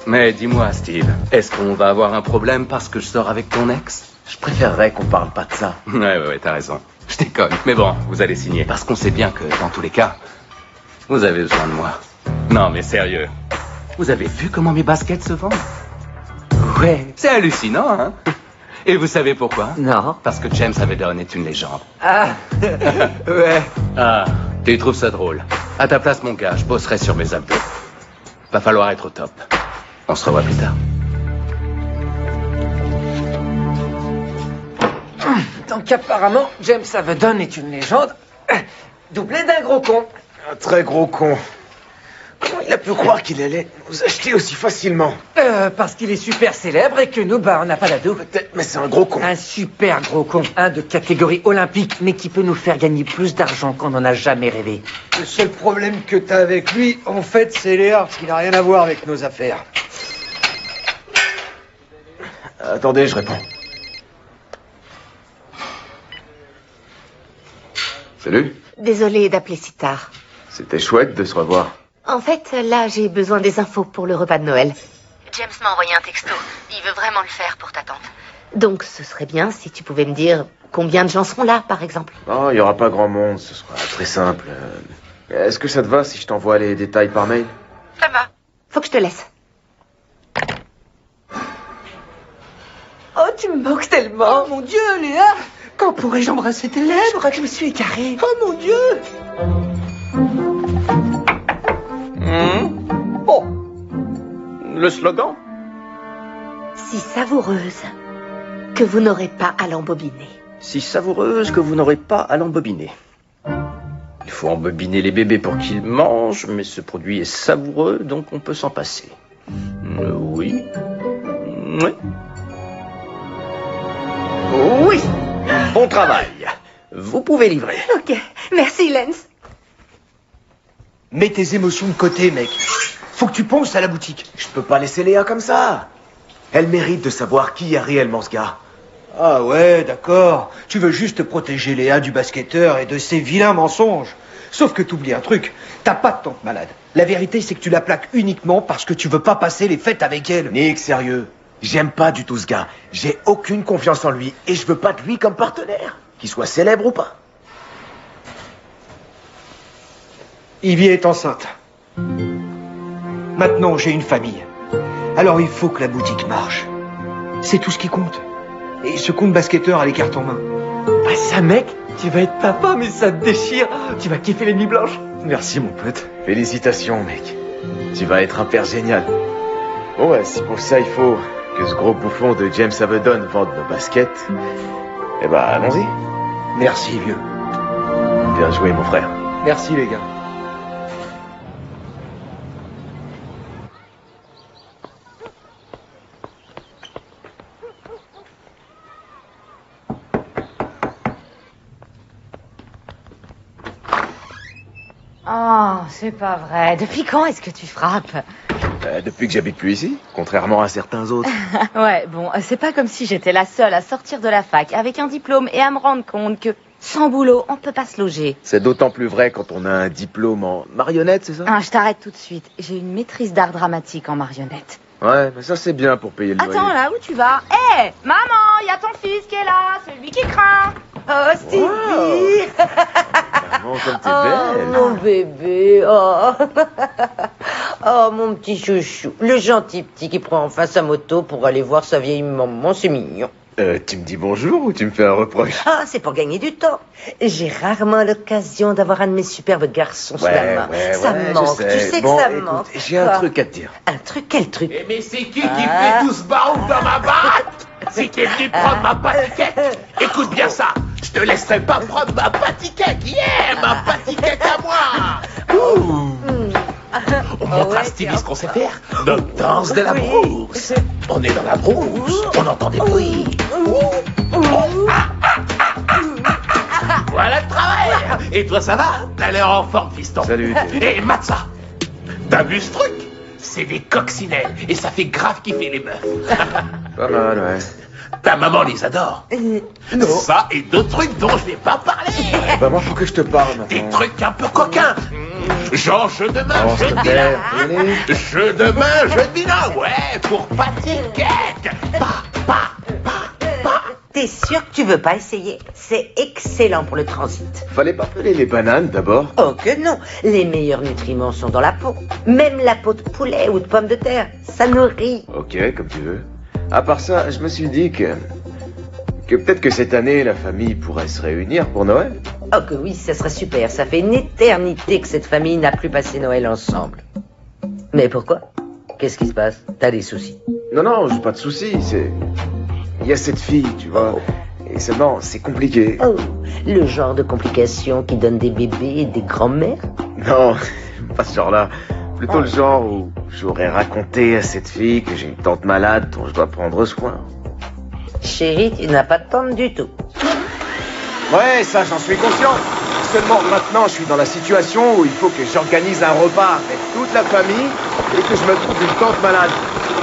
Mais dis-moi, Steve, est-ce qu'on va avoir un problème parce que je sors avec ton ex? Je préférerais qu'on parle pas de ça. Ouais, t'as raison. Je déconne. Mais bon, vous allez signer. Parce qu'on sait bien que, dans tous les cas, vous avez besoin de moi. Non, mais sérieux. Vous avez vu comment mes baskets se vendent? Ouais, c'est hallucinant, hein? Et vous savez pourquoi? Non. Parce que James Avedon est une légende. Ah, ouais. Ah, tu trouves ça drôle. À ta place, mon gars, je bosserai sur mes abdos. Va falloir être au top. On se revoit plus tard. Donc apparemment, James Avedon est une légende, doublé d'un gros con. Un très gros con. Comment il a pu croire qu'il allait nous acheter aussi facilement? Parce qu'il est super célèbre et que nous, bah, on n'a pas d'ado. Peut-être, mais c'est un gros con. Un super gros con, un de catégorie olympique, mais qui peut nous faire gagner plus d'argent qu'on n'en a jamais rêvé. Le seul problème que t'as avec lui, en fait, c'est Léa, parce qu'il n'a rien à voir avec nos affaires. Attendez, je réponds. Salut. Désolée d'appeler si tard. C'était chouette de se revoir. En fait, là, j'ai besoin des infos pour le repas de Noël. James m'a envoyé un texto. Il veut vraiment le faire pour ta tante. Donc, ce serait bien si tu pouvais me dire combien de gens seront là, par exemple. Oh, il n'y aura pas grand monde, ce sera très simple. Est-ce que ça te va si je t'envoie les détails par mail? Ça va. Faut que je te laisse. Oh, tu me manques tellement. Oh mon Dieu, Léa. Quand pourrais-je embrasser tes lèvres? Je crois que je me suis égarée. Oh mon Dieu. Oh, le slogan? Si savoureuse que vous n'aurez pas à l'embobiner. Si savoureuse que vous n'aurez pas à l'embobiner. Il faut embobiner les bébés pour qu'ils mangent, mais ce produit est savoureux, donc on peut s'en passer. Oui. Oui. Oui. Bon travail. Vous pouvez livrer. Ok. Merci, Lance. Mets tes émotions de côté, mec. Faut que tu penses à la boutique. Je peux pas laisser Léa comme ça. Elle mérite de savoir qui est réellement ce gars. Ah ouais, d'accord. Tu veux juste protéger Léa du basketteur et de ses vilains mensonges. Sauf que t'oublies un truc. T'as pas de tante malade. La vérité, c'est que tu la plaques uniquement parce que tu veux pas passer les fêtes avec elle. Nick, sérieux. J'aime pas du tout ce gars. J'ai aucune confiance en lui et je veux pas de lui comme partenaire. Qu'il soit célèbre ou pas. Ivy est enceinte. Maintenant, j'ai une famille. Alors il faut que la boutique marche. C'est tout ce qui compte. Et ce compte basketteur a les cartes en main. Bah ça, mec, tu vas être papa, mais ça te déchire. Tu vas kiffer les nuits blanches. Merci, mon pote. Félicitations, mec. Tu vas être un père génial. Bon, ouais, si pour ça il faut que ce gros bouffon de James Avedon vende nos baskets, eh ben, allons-y. Merci, vieux. Bien joué, mon frère. Merci, les gars. Oh, c'est pas vrai. Depuis quand est-ce que tu frappes? Depuis que j'habite plus ici, contrairement à certains autres. Ouais, bon, c'est pas comme si j'étais la seule à sortir de la fac avec un diplôme et à me rendre compte que sans boulot, on peut pas se loger. C'est d'autant plus vrai quand on a un diplôme en marionnette, c'est ça? Ah, je t'arrête tout de suite. J'ai une maîtrise d'art dramatique en marionnette. Ouais, mais ça c'est bien pour payer le loyer. Attends, là, où tu vas? Hé, maman, il y a ton fils qui est là, celui qui craint. Oh, Stevie. Maman, comme t'es Oh, belle. mon bébé. Oh. Oh, mon petit chouchou. Le gentil petit qui prend enfin sa moto pour aller voir sa vieille maman, c'est mignon. Tu me dis bonjour ou tu me fais un reproche? Ah, c'est pour gagner du temps. J'ai rarement l'occasion d'avoir un de mes superbes garçons sous la main. Ça me manque, tu sais Bon, que ça me écoute, manque. j'ai un Quoi? truc à te dire. Un truc, quel truc? Mais c'est qui fait tout ce barouf dans ma batte? Si t'es venu prendre ma patiquette, écoute bien ça. Je te laisserai pas prendre ma patiquette. Yeah, ma patiquette à moi. On montre à Stevie ce qu'on sait faire. Notre danse de la brousse. On est dans la brousse, on entend des bruits. Voilà le travail. Et toi, ça va? T'as l'air en forme, fiston. Salut. Et mate ça. T'as vu ce truc? C'est des coccinelles et ça fait grave kiffer les meufs. Pas mal, ouais. Ta maman les adore. Ça et d'autres trucs dont je vais pas parler. Bah moi, faut que je te parle maintenant. Des trucs un peu coquins. Genre jeu de main, Oh, jeu s'il de te plaît, bilan. allez. Jeu de main, jeu de bilan. Ouais, pour patiquette. T'es sûr que tu veux pas essayer? C'est excellent pour le transit. Fallait pas peler les bananes d'abord? Oh que non. Les meilleurs nutriments sont dans la peau. Même la peau de poulet ou de pomme de terre. Ça nourrit. Ok, comme tu veux. À part ça, je me suis dit que peut-être que cette année, la famille pourrait se réunir pour Noël. Oh que oui, ça serait super. Ça fait une éternité que cette famille n'a plus passé Noël ensemble. Mais pourquoi? Qu'est-ce qui se passe? T'as des soucis? Non, non, j'ai pas de soucis, c'est... Il y a cette fille, tu vois. Et seulement, c'est compliqué. Oh, le genre de complications qui donne des bébés et des grands-mères? Non, pas ce genre-là. Plutôt le genre où j'aurais raconté à cette fille que j'ai une tante malade dont je dois prendre soin. Chérie, tu n'as pas de tante du tout. Ouais, ça, j'en suis conscient. Seulement, maintenant, je suis dans la situation où il faut que j'organise un repas avec toute la famille et que je me trouve une tante malade.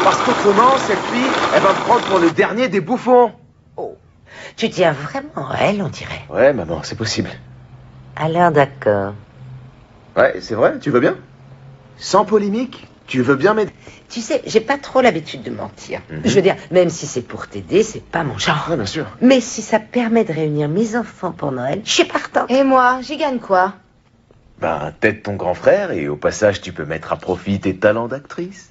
Parce qu'autrement, cette fille, elle va me prendre pour le dernier des bouffons. Oh, tu tiens vraiment à elle, on dirait. Ouais, maman, c'est possible. Alors d'accord. Ouais, c'est vrai, tu veux bien? Sans polémique, tu veux bien m'aider? Tu sais, j'ai pas trop l'habitude de mentir. Je veux dire, même si c'est pour t'aider, c'est pas mon genre. Ouais, bien sûr. Mais si ça permet de réunir mes enfants pour Noël, je suis partant. Et moi, j'y gagne quoi? Ben, t'aides ton grand frère et au passage, tu peux mettre à profit tes talents d'actrice.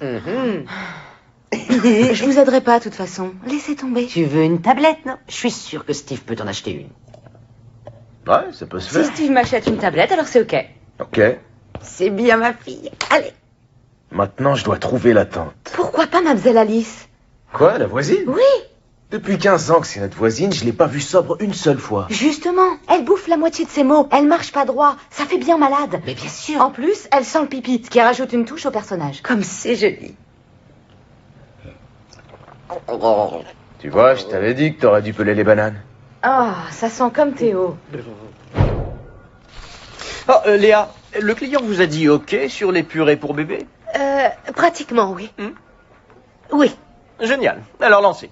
Je vous aiderai pas, de toute façon. Laissez tomber. Tu veux une tablette, non? Je suis sûre que Steve peut t'en acheter une. Ouais, ça peut se Si faire. Steve m'achète une tablette, alors c'est ok. Ok. C'est bien, ma fille. Allez. Maintenant, je dois trouver la tante. Pourquoi pas Mademoiselle Alice? Quoi, la voisine? Oui, Depuis 15 ans que c'est notre voisine, je l'ai pas vue sobre une seule fois. justement. Elle bouffe la moitié de ses mots. Elle marche pas droit. Ça fait bien malade. Mais bien sûr. En plus, elle sent le pipi, ce qui rajoute une touche au personnage. Comme c'est joli. Tu vois, je t'avais dit que t'aurais dû peler les bananes. Oh, ça sent comme Théo. Oh, Léa, le client vous a dit OK sur les purées pour bébé? Pratiquement, oui. Oui. Génial. Alors lancez.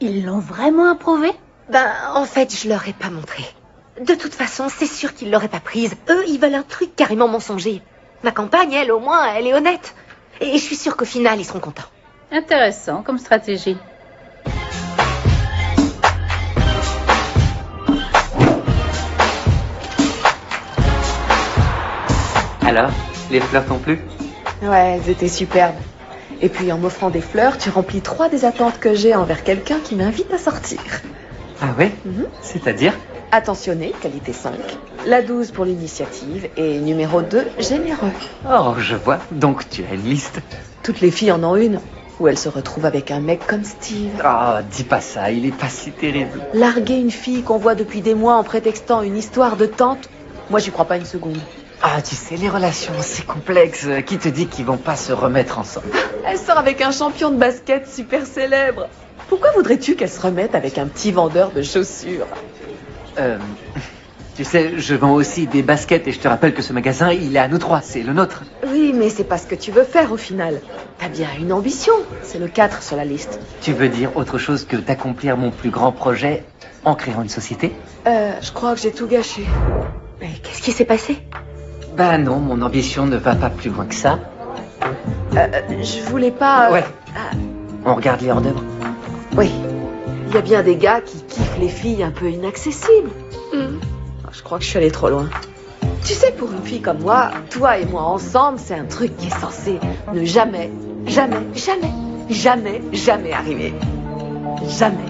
Ils l'ont vraiment approuvé? Ben, en fait, je leur ai pas montré. De toute façon, c'est sûr qu'ils l'auraient pas prise. Eux, ils veulent un truc carrément mensonger. Ma campagne, elle, au moins, elle est honnête. Et je suis sûre qu'au final, ils seront contents. Intéressant comme stratégie. Alors, les fleurs t'ont plu? Ouais, elles étaient superbes. Et puis en m'offrant des fleurs, tu remplis 3 des attentes que j'ai envers quelqu'un qui m'invite à sortir. Ah ouais? C'est-à-dire? Attentionné, qualité 5. La 12 pour l'initiative. Et numéro 2, généreux. Oh, je vois. Donc tu as une liste. Toutes les filles en ont une. Où elles se retrouvent avec un mec comme Steve. Oh, dis pas ça, il est pas si terrible. Larguer une fille qu'on voit depuis des mois en prétextant une histoire de tante, moi j'y crois pas une seconde. Ah, tu sais, les relations, c'est complexe. Qui te dit qu'ils vont pas se remettre ensemble? Elle sort avec un champion de basket super célèbre. Pourquoi voudrais-tu qu'elle se remette avec un petit vendeur de chaussures? Tu sais, je vends aussi des baskets et je te rappelle que ce magasin, il est à nous trois, c'est le nôtre. Oui, mais c'est pas ce que tu veux faire au final. T'as bien une ambition. C'est le 4 sur la liste. Tu veux dire autre chose que d'accomplir mon plus grand projet en créant une société? Je crois que j'ai tout gâché. Mais qu'est-ce qui s'est passé? Bah non, mon ambition ne va pas plus loin que ça. Je voulais pas... Ouais. On regarde les hors-d'œuvre. Oui. Il y a bien des gars qui kiffent les filles un peu inaccessibles. Je crois que je suis allée trop loin. Tu sais, pour une fille comme moi, toi et moi ensemble, c'est un truc qui est censé ne jamais, jamais, jamais, jamais, jamais arriver. Jamais.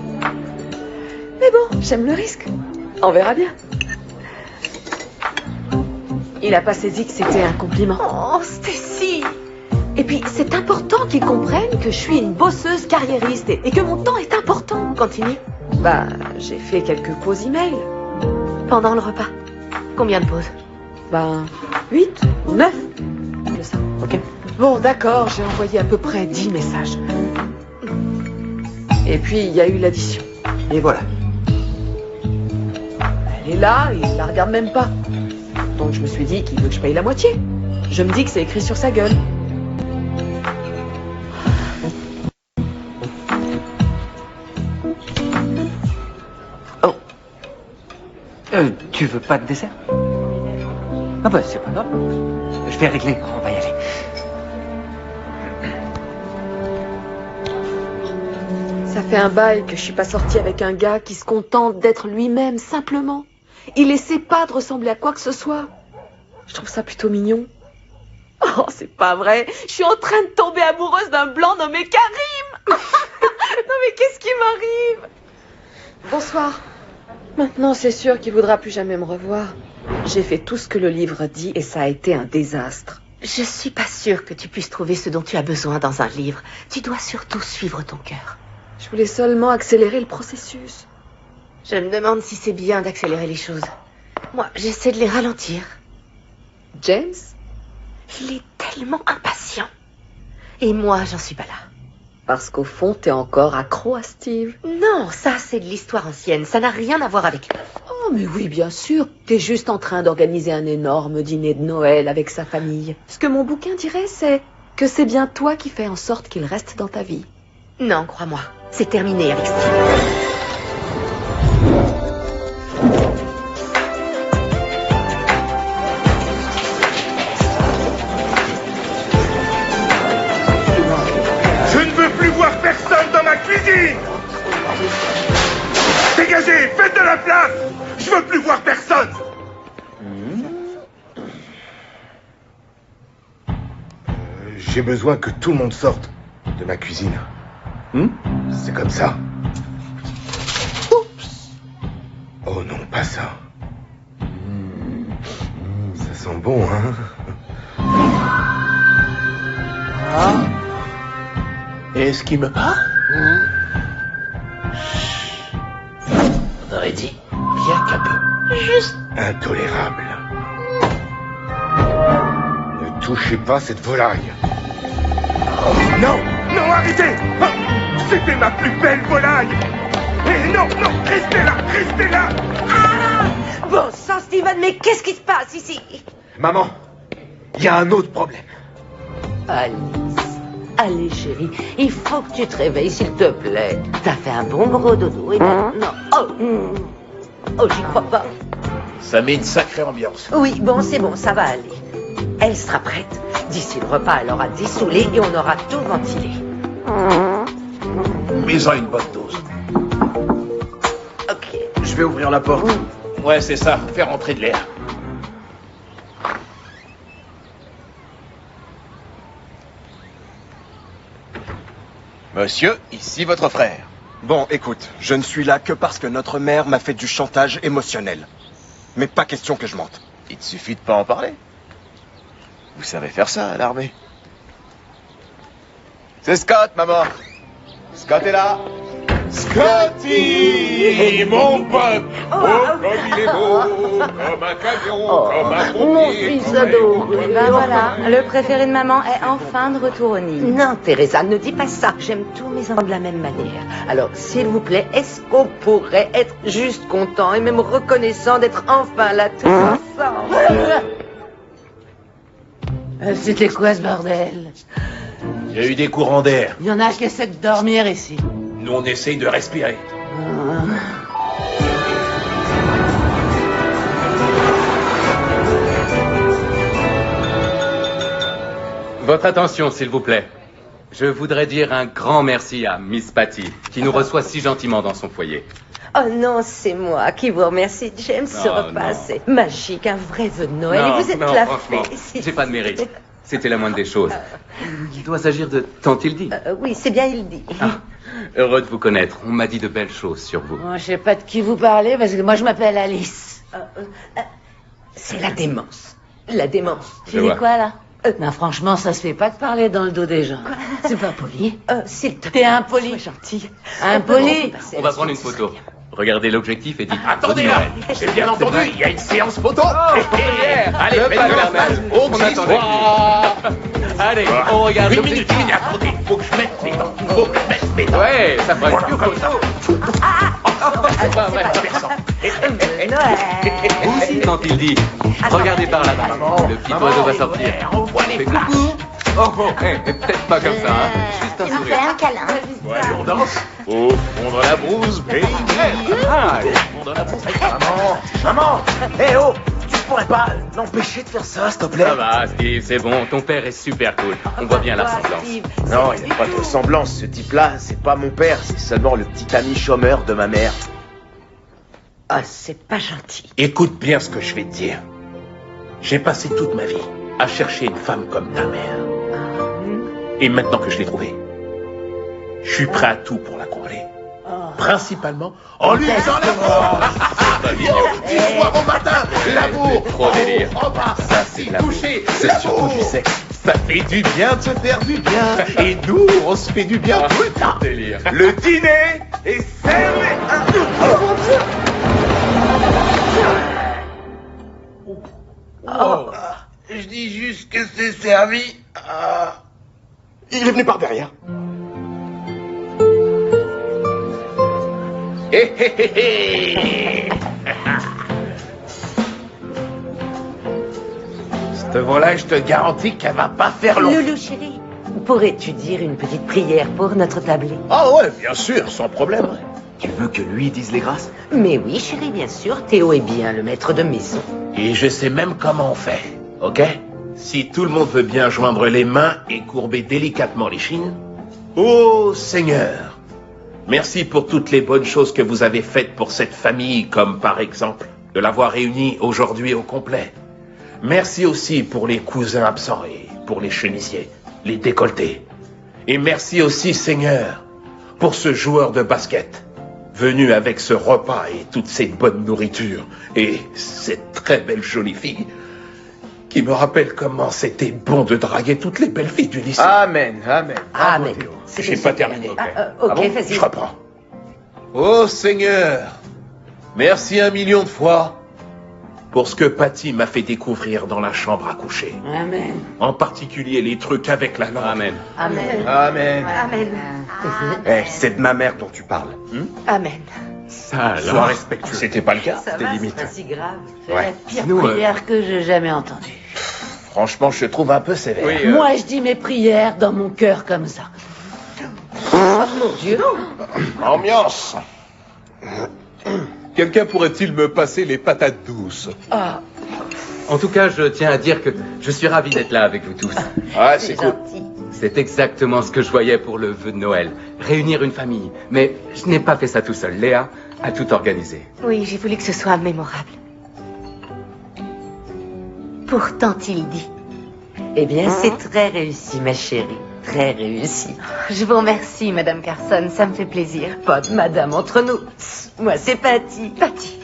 Mais bon, j'aime le risque. On verra bien. Il a pas saisi que c'était un compliment. Oh, Stacy! Et puis, c'est important qu'ils comprennent que je suis une bosseuse carriériste et que mon temps est important. Continue. Bah, j'ai fait quelques pauses email. Pendant le repas. Combien de pauses? Ben, 8 ou 9. Je sais. Ok. Bon, d'accord, j'ai envoyé à peu près 10 messages. Et puis, il y a eu l'addition. Et voilà. Elle est là et il la regarde même pas. Donc je me suis dit qu'il veut que je paye la moitié. Je me dis que c'est écrit sur sa gueule. Oh. Tu veux pas de dessert? Ah bah c'est pas grave. Je vais régler, on va y aller. Ça fait un bail que je suis pas sortie avec un gars qui se contente d'être lui-même, simplement. Il essaie pas de ressembler à quoi que ce soit. Je trouve ça plutôt mignon. Oh, c'est pas vrai. Je suis en train de tomber amoureuse d'un blanc nommé Karim. Non mais qu'est-ce qui m'arrive? Bonsoir. Maintenant, c'est sûr qu'il voudra plus jamais me revoir. J'ai fait tout ce que le livre dit et ça a été un désastre. Je suis pas sûre que tu puisses trouver ce dont tu as besoin dans un livre. Tu dois surtout suivre ton cœur. Je voulais seulement accélérer le processus. Je me demande si c'est bien d'accélérer les choses. Moi, j'essaie de les ralentir. James? Il est tellement impatient. Et moi, j'en suis pas là. Parce qu'au fond, t'es encore accro à Steve. Non, ça, c'est de l'histoire ancienne. Ça n'a rien à voir avec lui. Oh, mais oui, bien sûr. T'es juste en train d'organiser un énorme dîner de Noël avec sa famille. Ce que mon bouquin dirait, c'est que c'est bien toi qui fais en sorte qu'il reste dans ta vie. Non, crois-moi. C'est terminé avec Steve. Je ne veux plus voir personne dans ma cuisine! Dégagez, faites de la place! Je veux plus voir personne! J'ai besoin que tout le monde sorte de ma cuisine. C'est comme ça. Oups. Oh non, pas ça. Ça sent bon, hein? Ah. Est-ce qu'il me parle? On aurait dit bien qu'un peu. Juste. Intolérable. Ne touchez pas cette volaille. Non, non, arrêtez! Oh, c'était ma plus belle volaille! Et non, non, restez là! Ah! Bon sang, Steven, mais qu'est-ce qui se passe ici? Maman, il y a un autre problème. Alice, allez chérie, il faut que tu te réveilles s'il te plaît. T'as fait un bon gros dodo et maintenant... Oh, j'y crois pas. Ça met une sacrée ambiance. Oui, bon, c'est bon, ça va aller. Elle sera prête. D'ici le repas, elle aura dessoulé et on aura tout ventilé. Mets-en une bonne dose. Ok. Je vais ouvrir la porte. Ouais, c'est ça. Faire entrer de l'air. Monsieur, ici votre frère. Bon, écoute, je ne suis là que parce que notre mère m'a fait du chantage émotionnel. Mais pas question que je mente. Il te suffit de pas en parler. Vous savez faire ça à l'armée. C'est Scott, maman. Scott est là. Scotty, mon pote! Oh, comme il est beau! Comme un camion, comme un pompier! Mon fils adoré! Ben voilà, le préféré de maman est enfin de retour au nid. Non, Teresa, ne dis pas ça. J'aime tous mes enfants de la même manière. Alors, s'il vous plaît, est-ce qu'on pourrait être juste content et même reconnaissant d'être enfin là tous ensemble? C'était quoi ce bordel? Il y a eu des courants d'air. Il y en a qui essaient de dormir ici. Nous, on essaye de respirer. Votre attention, s'il vous plaît. Je voudrais dire un grand merci à Miss Patty, qui nous reçoit si gentiment dans son foyer. Oh non, c'est moi qui vous remercie, James. Ce Non, repas, non. c'est magique, un vrai vœu de Noël. Non, Et vous êtes non, la franchement, fée. j'ai pas de mérite. C'était la moindre des choses. Il doit s'agir de Tantildi. Oui, c'est bien, il dit. Heureux de vous connaître. On m'a dit de belles choses sur vous. Moi, je sais pas de qui vous parlez parce que moi, je m'appelle Alice. C'est la démence. La démence. Tu dis quoi, là Non, franchement, ça se fait pas de parler dans le dos des gens. C'est pas poli. S'il te T'es impoli. Sois gentil. Impoli. On va prendre une photo. Regardez l'objectif et dites Attendez bonne là, Noël. j'ai bien entendu, il y a une séance photo. Allez, Le faites Père le Noël, Bernard. au On attendait. Allez, on regarde Une minute, l'objectif. attendez, faut que je mette mes dents. Faut que je mette mes dents. Ouais, ça fera Voilà, une comme photo. C'est pas vrai. Vous aussi, Tantildi. Regardez par là-bas. Le petit oiseau va sortir. Fais coucou. Oh, peut-être pas comme ça, hein. Juste un sourire. un câlin. Ouais, on danse. Faut fondre la brousse, baby. Fondre la brousse. Maman Eh oh Tu pourrais pas l'empêcher de faire ça, s'il te plaît Ça va, Steve, c'est bon. Ton père est super cool. On voit bien la ressemblance. Non, il n'y a pas de ressemblance. Ce type-là, c'est pas mon père, c'est seulement le petit ami chômeur de ma mère. Ah, c'est pas gentil. Écoute bien ce que je vais te dire. J'ai passé toute ma vie à chercher une femme comme ta mère. Et maintenant que je l'ai trouvée, je suis prêt à tout pour la combler. Principalement en lui faisant l'amour. Du soir au matin, l'amour. Trop délire. En bas, Ça, c'est assis, l'amour. couché, C'est surtout l'amour. du sexe. Ça fait du bien de se faire du bien. Et nous, on se fait du bien tout le temps. Délire. Le dîner est servi. Je dis juste que c'est servi. Il est venu par derrière. Hé, hé, hé, hé. Cette volaille, je te garantis qu'elle va pas faire long. Loulou, chérie, pourrais-tu dire une petite prière pour notre tablé? Ah ouais, bien sûr, sans problème. Tu veux que lui dise les grâces? Mais oui, chérie, bien sûr. Théo est bien le maître de maison. Et je sais même comment on fait, ok? Si tout le monde veut bien joindre les mains et courber délicatement les chines. Ô Seigneur, merci pour toutes les bonnes choses que vous avez faites pour cette famille, comme par exemple de l'avoir réunie aujourd'hui au complet. Merci aussi pour les cousins absents et pour les chemisiers, les décolletés. Et merci aussi, Seigneur, pour ce joueur de basket, venu avec ce repas et toute cette bonne nourriture, et cette très belle jolie fille, qui me rappelle comment c'était bon de draguer toutes les belles filles du lycée. Amen, amen. Amen. J'ai pas terminé, ok? Ok, bon vas-y. Je reprends. Oh Seigneur, merci 1 million de fois pour ce que Patty m'a fait découvrir dans la chambre à coucher. Amen. En particulier les trucs avec la langue. Amen. Amen. Amen. Amen. Eh, c'est de ma mère dont tu parles. Amen. Ça Sois alors. respectueux. C'était pas le cas. Ça C'était va, limite. c'est pas si grave. C'est Ouais. la pire Nous, Prière que j'ai jamais entendue. Franchement, je te trouve un peu sévère. Oui, Moi, je dis mes prières dans mon cœur comme ça. Oh mon Dieu. Ambiance. Quelqu'un pourrait-il me passer les patates douces? Ah, En tout cas, je tiens à dire que je suis ravi d'être là avec vous tous. Ah, c'est cool. Gentil. C'est exactement ce que je voyais pour le vœu de Noël. Réunir une famille. Mais je n'ai pas fait ça tout seul. Léa a tout organisé. Oui, j'ai voulu que ce soit mémorable. Pourtant, il dit. Eh bien, c'est très réussi, ma chérie. Très réussi. Je vous remercie, Madame Carson, ça me fait plaisir. Pas de madame entre nous. Moi, c'est Patty. Patty.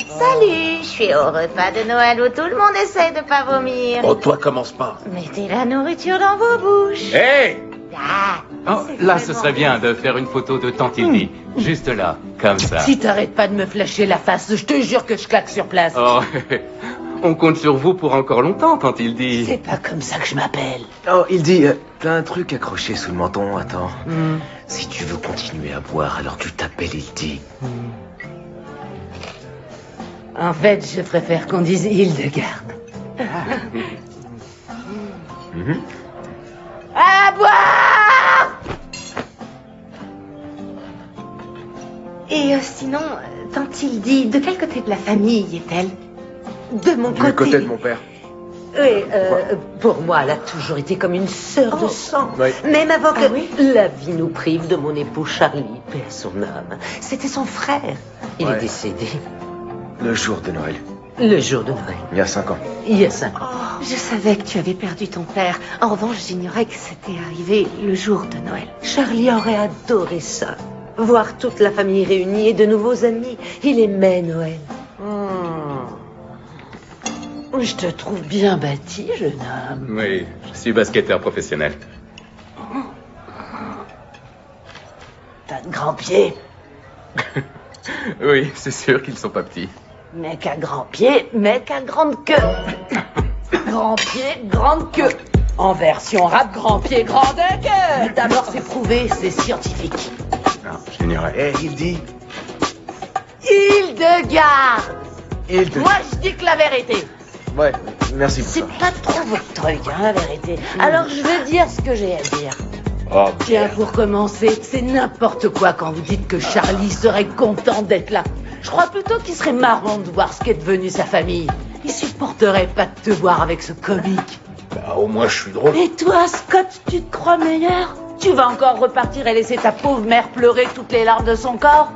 Salut, je suis au repas de Noël où tout le monde essaye de pas vomir. Oh, toi, commence pas. Mettez la nourriture dans vos bouches. Hey! Ah, Oh, là, ce serait bien de faire une photo de Tantildi. Juste là, comme ça. si t'arrêtes pas de me flasher la face, je te jure que je claque sur place. Oh, on compte sur vous pour encore longtemps, Tantildi. C'est pas comme ça que je m'appelle. Oh, il dit, t'as un truc accroché sous le menton, attends. Si tu veux continuer à boire, alors tu t'appelles Hildy. En fait, je préfère qu'on dise Hildegarde. À boire! Et sinon, tant il dit, de quel côté de la famille est-elle? De mon côté. Du côté de mon père. Oui, pour moi, elle a toujours été comme une sœur de sang. Oui. Même avant que la vie nous prive de mon époux Charlie, paix à son âme. C'était son frère. Il est décédé Le jour de Noël. le jour de Noël. Il y a 5 ans. Il y a 5 ans. Je savais que tu avais perdu ton père. En revanche, j'ignorais que c'était arrivé le jour de Noël. Charlie aurait adoré ça. Voir toute la famille réunie et de nouveaux amis. Il aimait Noël. Je te trouve bien bâti, jeune homme. Oui, je suis basketteur professionnel. T'as de grands pieds. Oui, c'est sûr qu'ils sont pas petits. Mec à grands pieds, mec à grande queue. Grand pied, grande queue. En version rap, grand pied, grande queue. D'abord, c'est prouvé, c'est scientifique. Non, je l'ignorais. Eh, il dit. Hildegarde. Moi, je dis que la vérité. Ouais, merci pour ça. C'est pas trop votre truc, hein, la vérité. Alors, je vais dire ce que j'ai à dire. Oh, Tiens, pour commencer, c'est n'importe quoi quand vous dites que Charlie serait content d'être là. Je crois plutôt qu'il serait marrant de voir ce qu'est devenu sa famille. Il supporterait pas de te voir avec ce comique. Bah, au moins, je suis drôle. Et toi, Scott, tu te crois meilleur? Tu vas encore repartir et laisser ta pauvre mère pleurer toutes les larmes de son corps?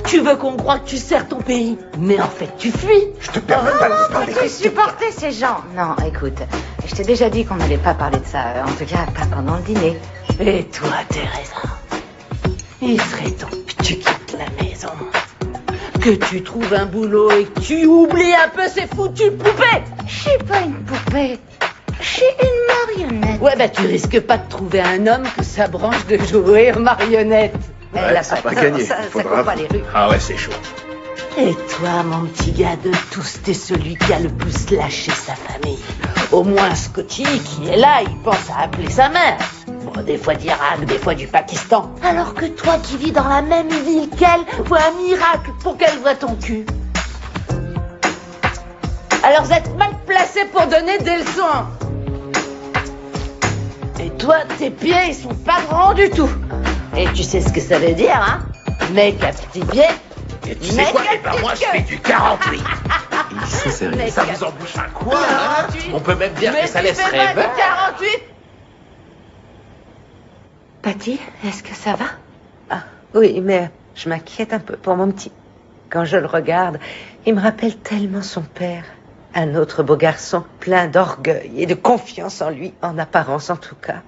Tu veux qu'on croie que tu sers ton pays, mais en fait, tu fuis. Je te permets pas de parler. Tu supporter ces gens? Non, écoute, je t'ai déjà dit qu'on n'allait pas parler de ça. En tout cas, pas pendant le dîner. Et toi, Teresa, il serait temps que tu quittes la maison. Que tu trouves un boulot et que tu oublies un peu ces foutues poupées. Je suis pas une poupée. Je suis une marionnette. Ouais, bah tu risques pas de trouver un homme que sa branche de jouer aux marionnettes. Elle a c'est pas tort, gagné. Ça Faudra- court pas les rues. Ah ouais, c'est chaud. Et toi, mon petit gars, de tous, t'es celui qui a le plus lâché sa famille. Au moins, Scotty, qui est là, il pense à appeler sa mère. Bon, des fois d'Irak, des fois du Pakistan. Alors que toi, qui vis dans la même ville qu'elle, vois un miracle pour qu'elle voie ton cul. Alors vous êtes mal placé pour donner des leçons. Et toi, tes pieds, ils sont pas grands du tout. Et tu sais ce que ça veut dire, hein? Mec à petits pieds. Et tu sais quoi? Eh ben moi, je fais du 48. Ils sont sérieux. Ça vous embouche un coin, hein? On peut même dire que ça laisse rêver. 48. Patty, est-ce que ça va? Ah, oui, mais je m'inquiète un peu pour mon petit. Quand je le regarde, il me rappelle tellement son père. Un autre beau garçon, plein d'orgueil et de confiance en lui, en apparence en tout cas.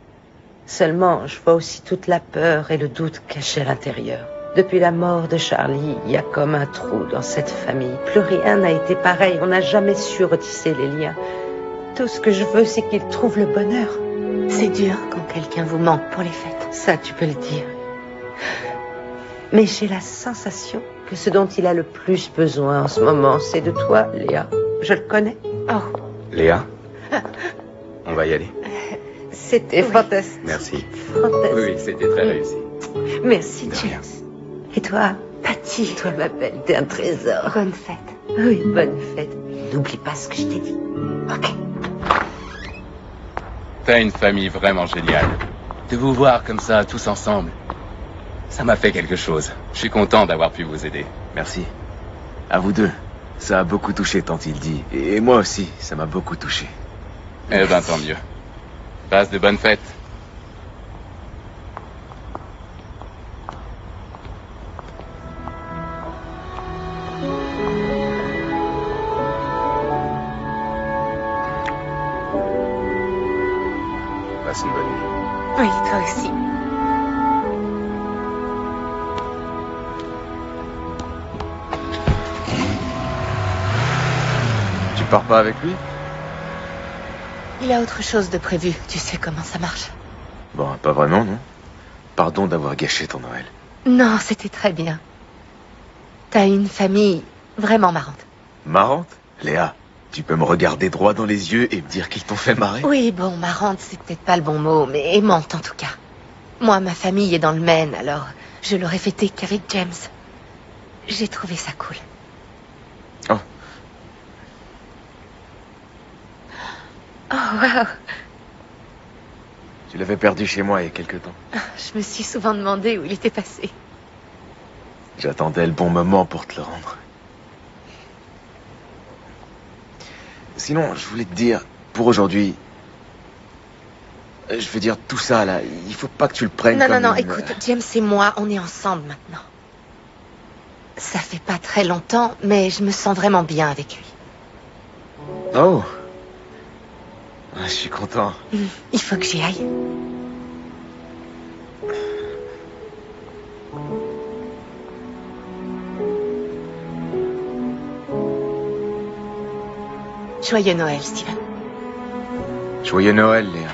Seulement, je vois aussi toute la peur et le doute cachés à l'intérieur. Depuis la mort de Charlie, il y a comme un trou dans cette famille. Plus rien n'a été pareil, on n'a jamais su retisser les liens. Tout ce que je veux, c'est qu'il trouve le bonheur. C'est dur quand quelqu'un vous manque pour les fêtes. Ça, tu peux le dire. Mais j'ai la sensation que ce dont il a le plus besoin en ce moment, c'est de toi, Léa. Je le connais. Oh, Léa, on va y aller. c'était fantastique. Merci. Fantastique. Oui, c'était très réussi. Merci, De James. rien. Et toi, Patty, toi, ma belle, t'es un trésor. Bonne fête. Oui, bonne fête. N'oublie pas ce que je t'ai dit. Ok. T'as une famille vraiment géniale. De vous voir comme ça, tous ensemble, ça m'a fait quelque chose. Je suis content d'avoir pu vous aider. Merci. À vous deux. Ça a beaucoup touché, tant il dit. Et moi aussi, ça m'a beaucoup touché. Eh ben, tant mieux. Passe de bonnes fêtes. Passe une bonne nuit. Oui, toi aussi. Tu pars pas avec lui? Il a autre chose de prévu. Tu sais comment ça marche. Bon, pas vraiment, non? Pardon d'avoir gâché ton Noël. Non, c'était très bien. T'as une famille vraiment marrante. Marrante? Léa, tu peux me regarder droit dans les yeux et me dire qu'ils t'ont fait marrer? Oui, bon, marrante, c'est peut-être pas le bon mot, mais aimante en tout cas. Moi, ma famille est dans le Maine, alors je l'aurais fêté qu'avec James. J'ai trouvé ça cool. Oh. Oh, wow. Tu l'avais perdu chez moi il y a quelque temps. Je me suis souvent demandé où il était passé. J'attendais le bon moment pour te le rendre. Sinon, je voulais te dire, pour aujourd'hui... Je veux dire, tout ça, là, il faut pas que tu le prennes Non, comme non, non, une- écoute, James et moi, on est ensemble maintenant. Ça fait pas très longtemps, mais je me sens vraiment bien avec lui. Oh. Ah, je suis content. Il faut que j'y aille. Joyeux Noël, Steven. Joyeux Noël, Léa.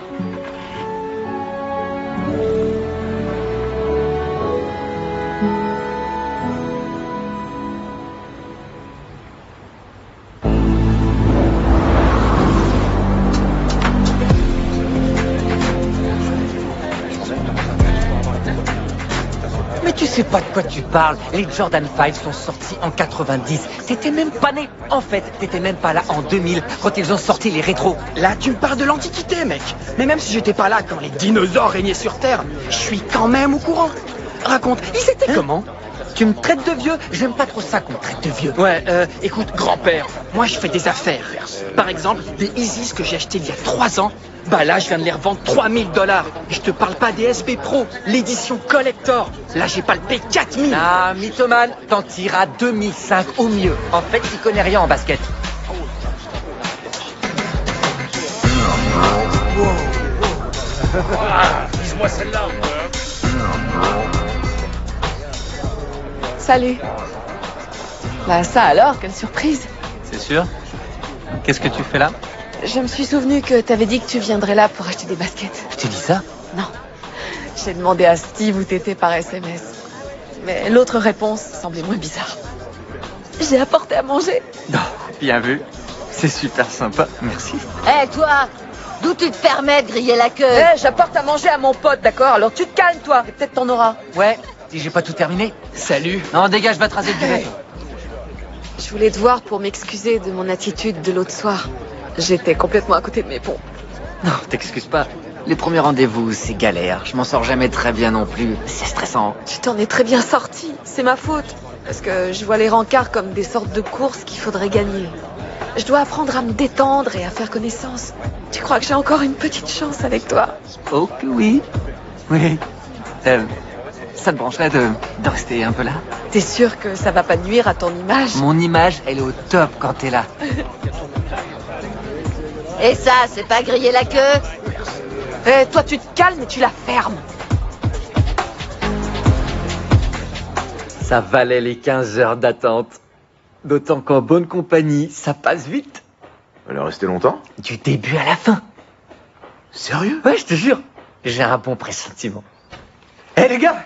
Mais tu sais pas de quoi tu parles. Les Jordan 5 sont sortis en 90. T'étais même pas né. En fait, t'étais même pas là en 2000 quand ils ont sorti les rétros. Là, tu me parles de l'Antiquité, mec. Mais même si j'étais pas là quand les dinosaures régnaient sur Terre, je suis quand même au courant. Raconte, ils étaient comment? Tu me traites de vieux? J'aime pas trop ça qu'on me traite de vieux. Ouais, écoute, grand-père, moi je fais des affaires. Par exemple, des Isis que j'ai achetés il y a 3 ans, bah là je viens de les revendre $3000. Je te parle pas des SP Pro, l'édition collector. Là j'ai palpé 4000. Ah, mythomane, t'en tireras 2005 au mieux. En fait, tu connais rien en basket. Vise-moi celle-là. Salut. Bah ça alors, quelle surprise. C'est sûr? Qu'est-ce que tu fais là? Je me suis souvenu que t'avais dit que tu viendrais là pour acheter des baskets. Je t'ai dit ça? Non. J'ai demandé à Steve où t'étais par SMS. Mais l'autre réponse semblait moins bizarre. J'ai apporté à manger. Bien vu. C'est super sympa, merci. Hé, toi, d'où tu te permets de griller la queue? J'apporte à manger à mon pote, d'accord? Alors tu te calmes, toi. Et peut-être t'en auras. Ouais, si j'ai pas tout terminé. Salut. Non, dégage, va te raser le duvet. Je voulais te voir pour m'excuser de mon attitude de l'autre soir. J'étais complètement à côté de mes pompes. Non, t'excuses pas. Les premiers rendez-vous, c'est galère. Je m'en sors jamais très bien non plus. C'est stressant. Tu t'en es très bien sorti. C'est ma faute. Parce que je vois les rencarts comme des sortes de courses qu'il faudrait gagner. Je dois apprendre à me détendre et à faire connaissance. Tu crois que j'ai encore une petite chance avec toi? Oh que oui. Oui. Ça te brancherait de rester un peu là? T'es sûr que ça va pas nuire à ton image? Mon image, elle est au top quand t'es là. Et ça, c'est pas griller la queue? Toi, tu te calmes et tu la fermes. Ça valait les 15 heures d'attente. D'autant qu'en bonne compagnie, ça passe vite. Elle est restée longtemps? Du début à la fin. Sérieux? Ouais, je te jure. J'ai un bon pressentiment. Hé les gars,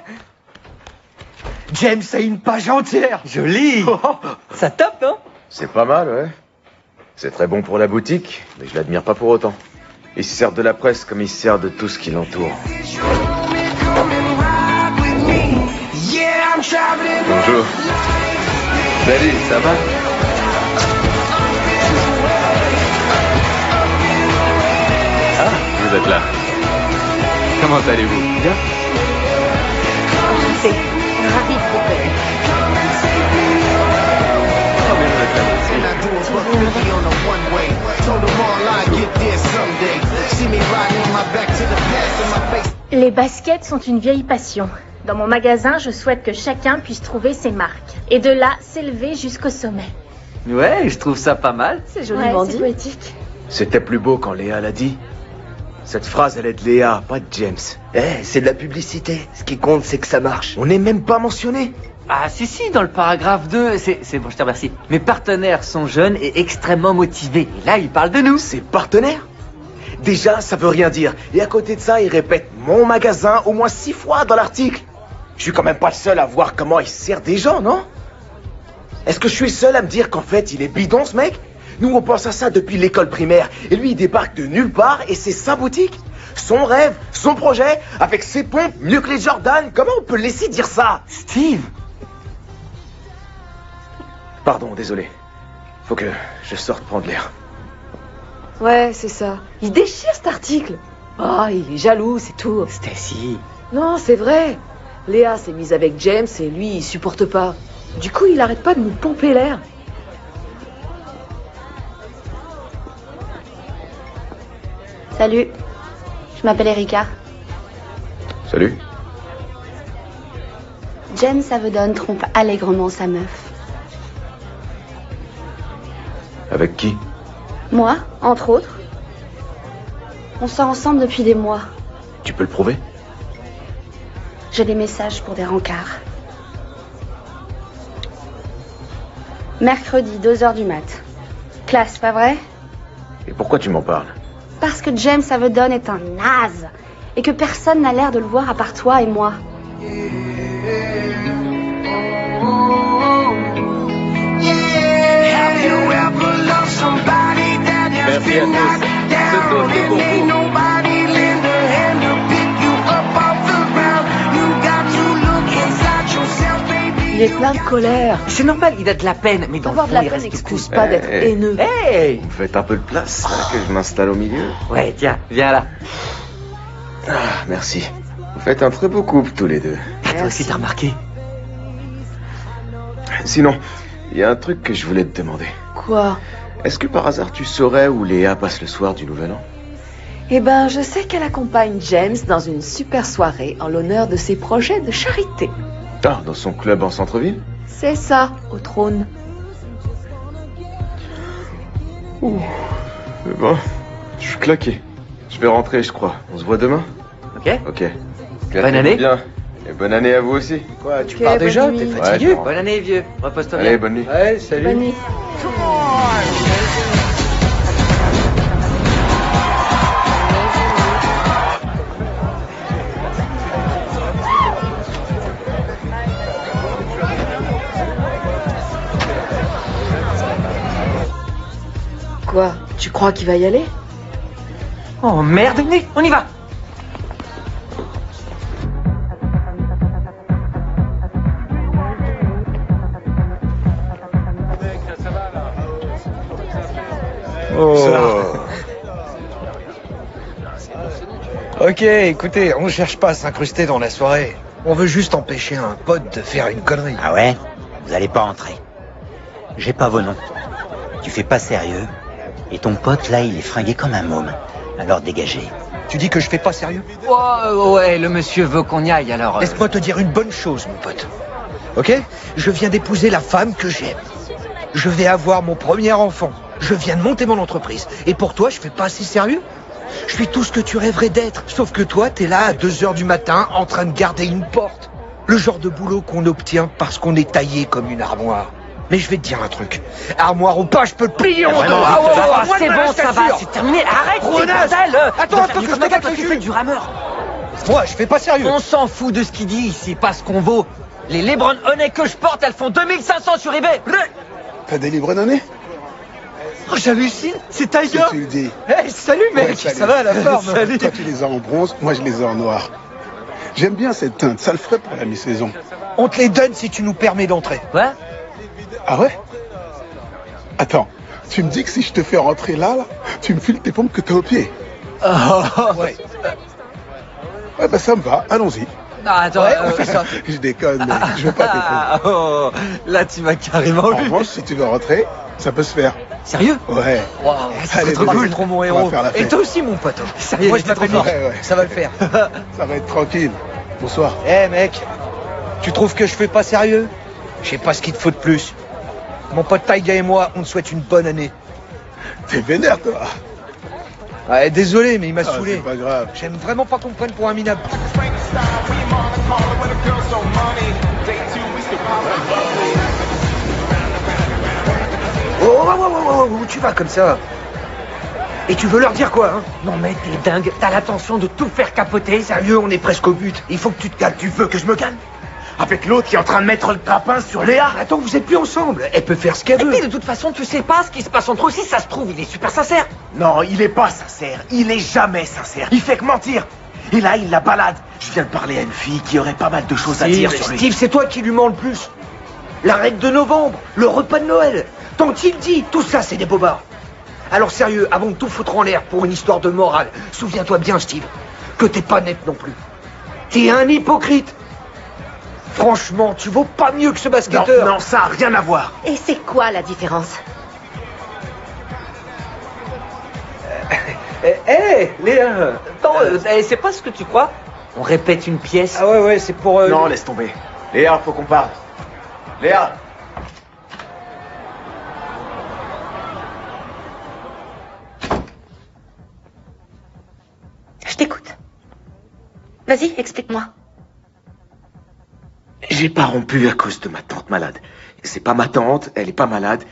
James a une page entière. Joli. Ça tape, non? C'est pas mal, ouais. C'est très bon pour la boutique, mais je l'admire pas pour autant. Il se sert de la presse comme il se sert de tout ce qui l'entoure. Bonjour. Salut, ça va? Ah, vous êtes là. Comment allez-vous? Bien? C'est ravi de vous connaître. Les baskets sont une vieille passion. Dans mon magasin, je souhaite que chacun puisse trouver ses marques. Et de là, s'élever jusqu'au sommet. Ouais, je trouve ça pas mal. C'est joliment c'est dit. poétique. C'était plus beau quand Léa l'a dit. Cette phrase, elle est de Léa, pas de James. C'est de la publicité. Ce qui compte, c'est que ça marche. On n'est même pas mentionné. Ah si, dans le paragraphe 2, c'est bon, je te remercie. Mes partenaires sont jeunes et extrêmement motivés. Et là, ils parlent de nous. Ses partenaires? Déjà, ça veut rien dire. Et à côté de ça, il répète mon magasin au moins 6 fois dans l'article. Je suis quand même pas le seul à voir comment il sert des gens, non? Est-ce que je suis le seul à me dire qu'en fait, il est bidon, ce mec? Nous, on pense à ça depuis l'école primaire. Et lui, il débarque de nulle part et c'est sa boutique. Son rêve, son projet, avec ses pompes, mieux que les Jordan. Comment on peut le laisser dire ça? Steve! Pardon, désolé. Faut que je sorte prendre l'air. Ouais, c'est ça. Il déchire cet article. Ah, il est jaloux, c'est tout. Stacy. Non, c'est vrai. Léa s'est mise avec James et lui, il supporte pas. Du coup, il arrête pas de nous pomper l'air. Salut, je m'appelle Erika. Salut. James Avedon trompe allègrement sa meuf. Avec qui? Moi, entre autres. On sort ensemble depuis des mois. Tu peux le prouver? J'ai des messages pour des rencarts. Mercredi, 2h du mat. Classe, pas vrai? Et pourquoi tu m'en parles? Parce que James Avedon est un naze. Et que personne n'a l'air de le voir à part toi et moi. Merci à tous. Ce toast est pour vous. Il est plein de colère. C'est normal, il a de la peine, mais dans le Avoir fond, de la il peine reste n'excuse cool. pas d'être haineux. Hey! Vous faites un peu de place, que je m'installe au milieu. Ouais, tiens, viens là. Ah, merci. Vous faites un très beau couple tous les deux. Toi aussi, t'as remarqué? Sinon, il y a un truc que je voulais te demander. Quoi? Est-ce que par hasard tu saurais où Léa passe le soir du Nouvel An? Eh ben, je sais qu'elle accompagne James dans une super soirée en l'honneur de ses projets de charité. Ah, dans son club en centre-ville? C'est ça, au trône. Ouh. Bon, je suis claqué. Je vais rentrer, je crois. On se voit demain? Ok. Ok. Bonne année. Bien. Et bonne année à vous aussi. Quoi, tu Ok, pars bonne déjà? nuit. T'es Ouais, fatigué? je rentre. Bonne année, vieux. Repose-toi bien. Allez, bonne nuit. Ouais, salut. Bonne nuit. Quoi? Tu crois qu'il va y aller? Oh merde, venez, on y va. Oh. Ok, écoutez, on cherche pas à s'incruster dans la soirée. On veut juste empêcher un pote de faire une connerie. Ah ouais? Vous allez pas entrer. J'ai pas vos noms. Tu fais pas sérieux. Et ton pote, là, il est fringué comme un môme. Alors dégagez. Tu dis que je fais pas sérieux? Ouais, le monsieur veut qu'on y aille, alors... Laisse-moi te dire une bonne chose, mon pote. Ok? Je viens d'épouser la femme que j'aime. Je vais avoir mon premier enfant. Je viens de monter mon entreprise. Et pour toi, je fais pas assez sérieux? Je suis tout ce que tu rêverais d'être. Sauf que toi, t'es là à 2h du matin, en train de garder une porte. Le genre de boulot qu'on obtient parce qu'on est taillé comme une armoire. Mais je vais te dire un truc. Armoire ou pas, je peux le plier en deux. C'est bon, ça va, c'est terminé. Arrête, c'est Renasse. bordel. Attends, que je comme te un gars casse qui le fait cul. du rameur. Moi, je fais pas sérieux. On s'en fout de ce qu'il dit, c'est pas ce qu'on vaut. Les Lebron Honey que je porte, elles font 2500 sur eBay. T'as des livres donnés? Oh, j'hallucine, c'est Tiger. Si tu le dis. Hey, salut mec, Ouais, salut. ça va la forme? Salut. Toi, tu les as en bronze, moi, je les ai en noir. J'aime bien cette teinte, ça le ferait pour la mi-saison. On te les donne si tu nous permets d'entrer. Ouais? Ah ouais? Attends, tu me dis que si je te fais rentrer là, tu me files tes pompes que t'as au pied. Ouais. Ouais, bah ça me va, allons-y. Non, attends, Ouais, on fait ça. Je déconne, mec, je veux pas tes pompes. Oh, là tu m'as carrément En eu. revanche, si tu veux rentrer, ça peut se faire. Sérieux? Ouais. Wow, c'est Allez, trop bébé, cool. Trop mon on héros. va faire la Et fête. toi aussi, mon pote. Sérieux, Moi, il je est vais trop fort. Ouais, ouais. Ça va le faire. Ça va être tranquille. Bonsoir. Eh mec, tu trouves que je fais pas sérieux? Je sais pas ce qu'il te faut de plus. Mon pote Taiga et moi, on te souhaite une bonne année. T'es vénère, toi. Ouais, désolé, mais il m'a Ah, saoulé. c'est pas grave. J'aime vraiment pas qu'on me prenne pour un minable. Oh, où tu vas comme ça? Et tu veux leur dire quoi, hein? Non mais t'es dingue, t'as l'intention de tout faire capoter. Sérieux, on est presque au but. Il faut que tu te calmes. Tu veux que je me calme? Avec l'autre qui est en train de mettre le grappin sur Léa? Attends, vous êtes plus ensemble. Elle peut faire ce qu'elle Et veut. puis de toute façon, tu sais pas ce qui se passe entre eux. Si ça se trouve, il est super sincère. Non, il est pas sincère. Il est jamais sincère. Il fait que mentir. Et là, il la balade. Je viens de parler à une fille qui aurait pas mal de choses à dire sur lui. Steve, c'est toi qui lui mens le plus. La règle de novembre, le repas de Noël, tant qu'il dit, tout ça c'est des bobards. Alors sérieux, avant de tout foutre en l'air pour une histoire de morale, souviens-toi bien, Steve, que t'es pas net non plus. T'es un hypocrite. Franchement, tu vaux pas mieux que ce basketteur. Non, ça a rien à voir. Et c'est quoi la différence? Hé, Léa. Attends, c'est pas ce que tu crois. On répète une pièce. Ah ouais, c'est pour... Non, laisse tomber. Léa, faut qu'on parle. Léa. Je t'écoute. Vas-y, explique-moi. J'ai pas rompu à cause de ma tante malade. C'est pas ma tante, elle est pas malade.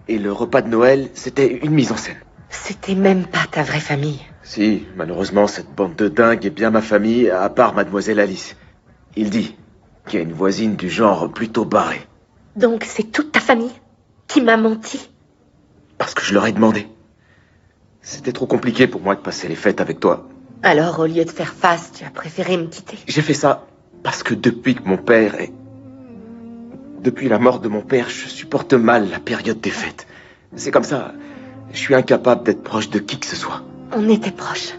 Et le repas de Noël, c'était une mise en scène. C'était même pas ta vraie famille. Si, malheureusement, cette bande de dingues est bien ma famille, à part mademoiselle Alice. Il dit qu'il y a une voisine du genre plutôt barrée. Donc c'est toute ta famille qui m'a menti? Parce que je leur ai demandé. C'était trop compliqué pour moi de passer les fêtes avec toi. Alors, au lieu de faire face, tu as préféré me quitter? J'ai fait ça parce que depuis que mon père est... Depuis la mort de mon père, je supporte mal la période des fêtes. C'est comme ça, je suis incapable d'être proche de qui que ce soit. On était proches.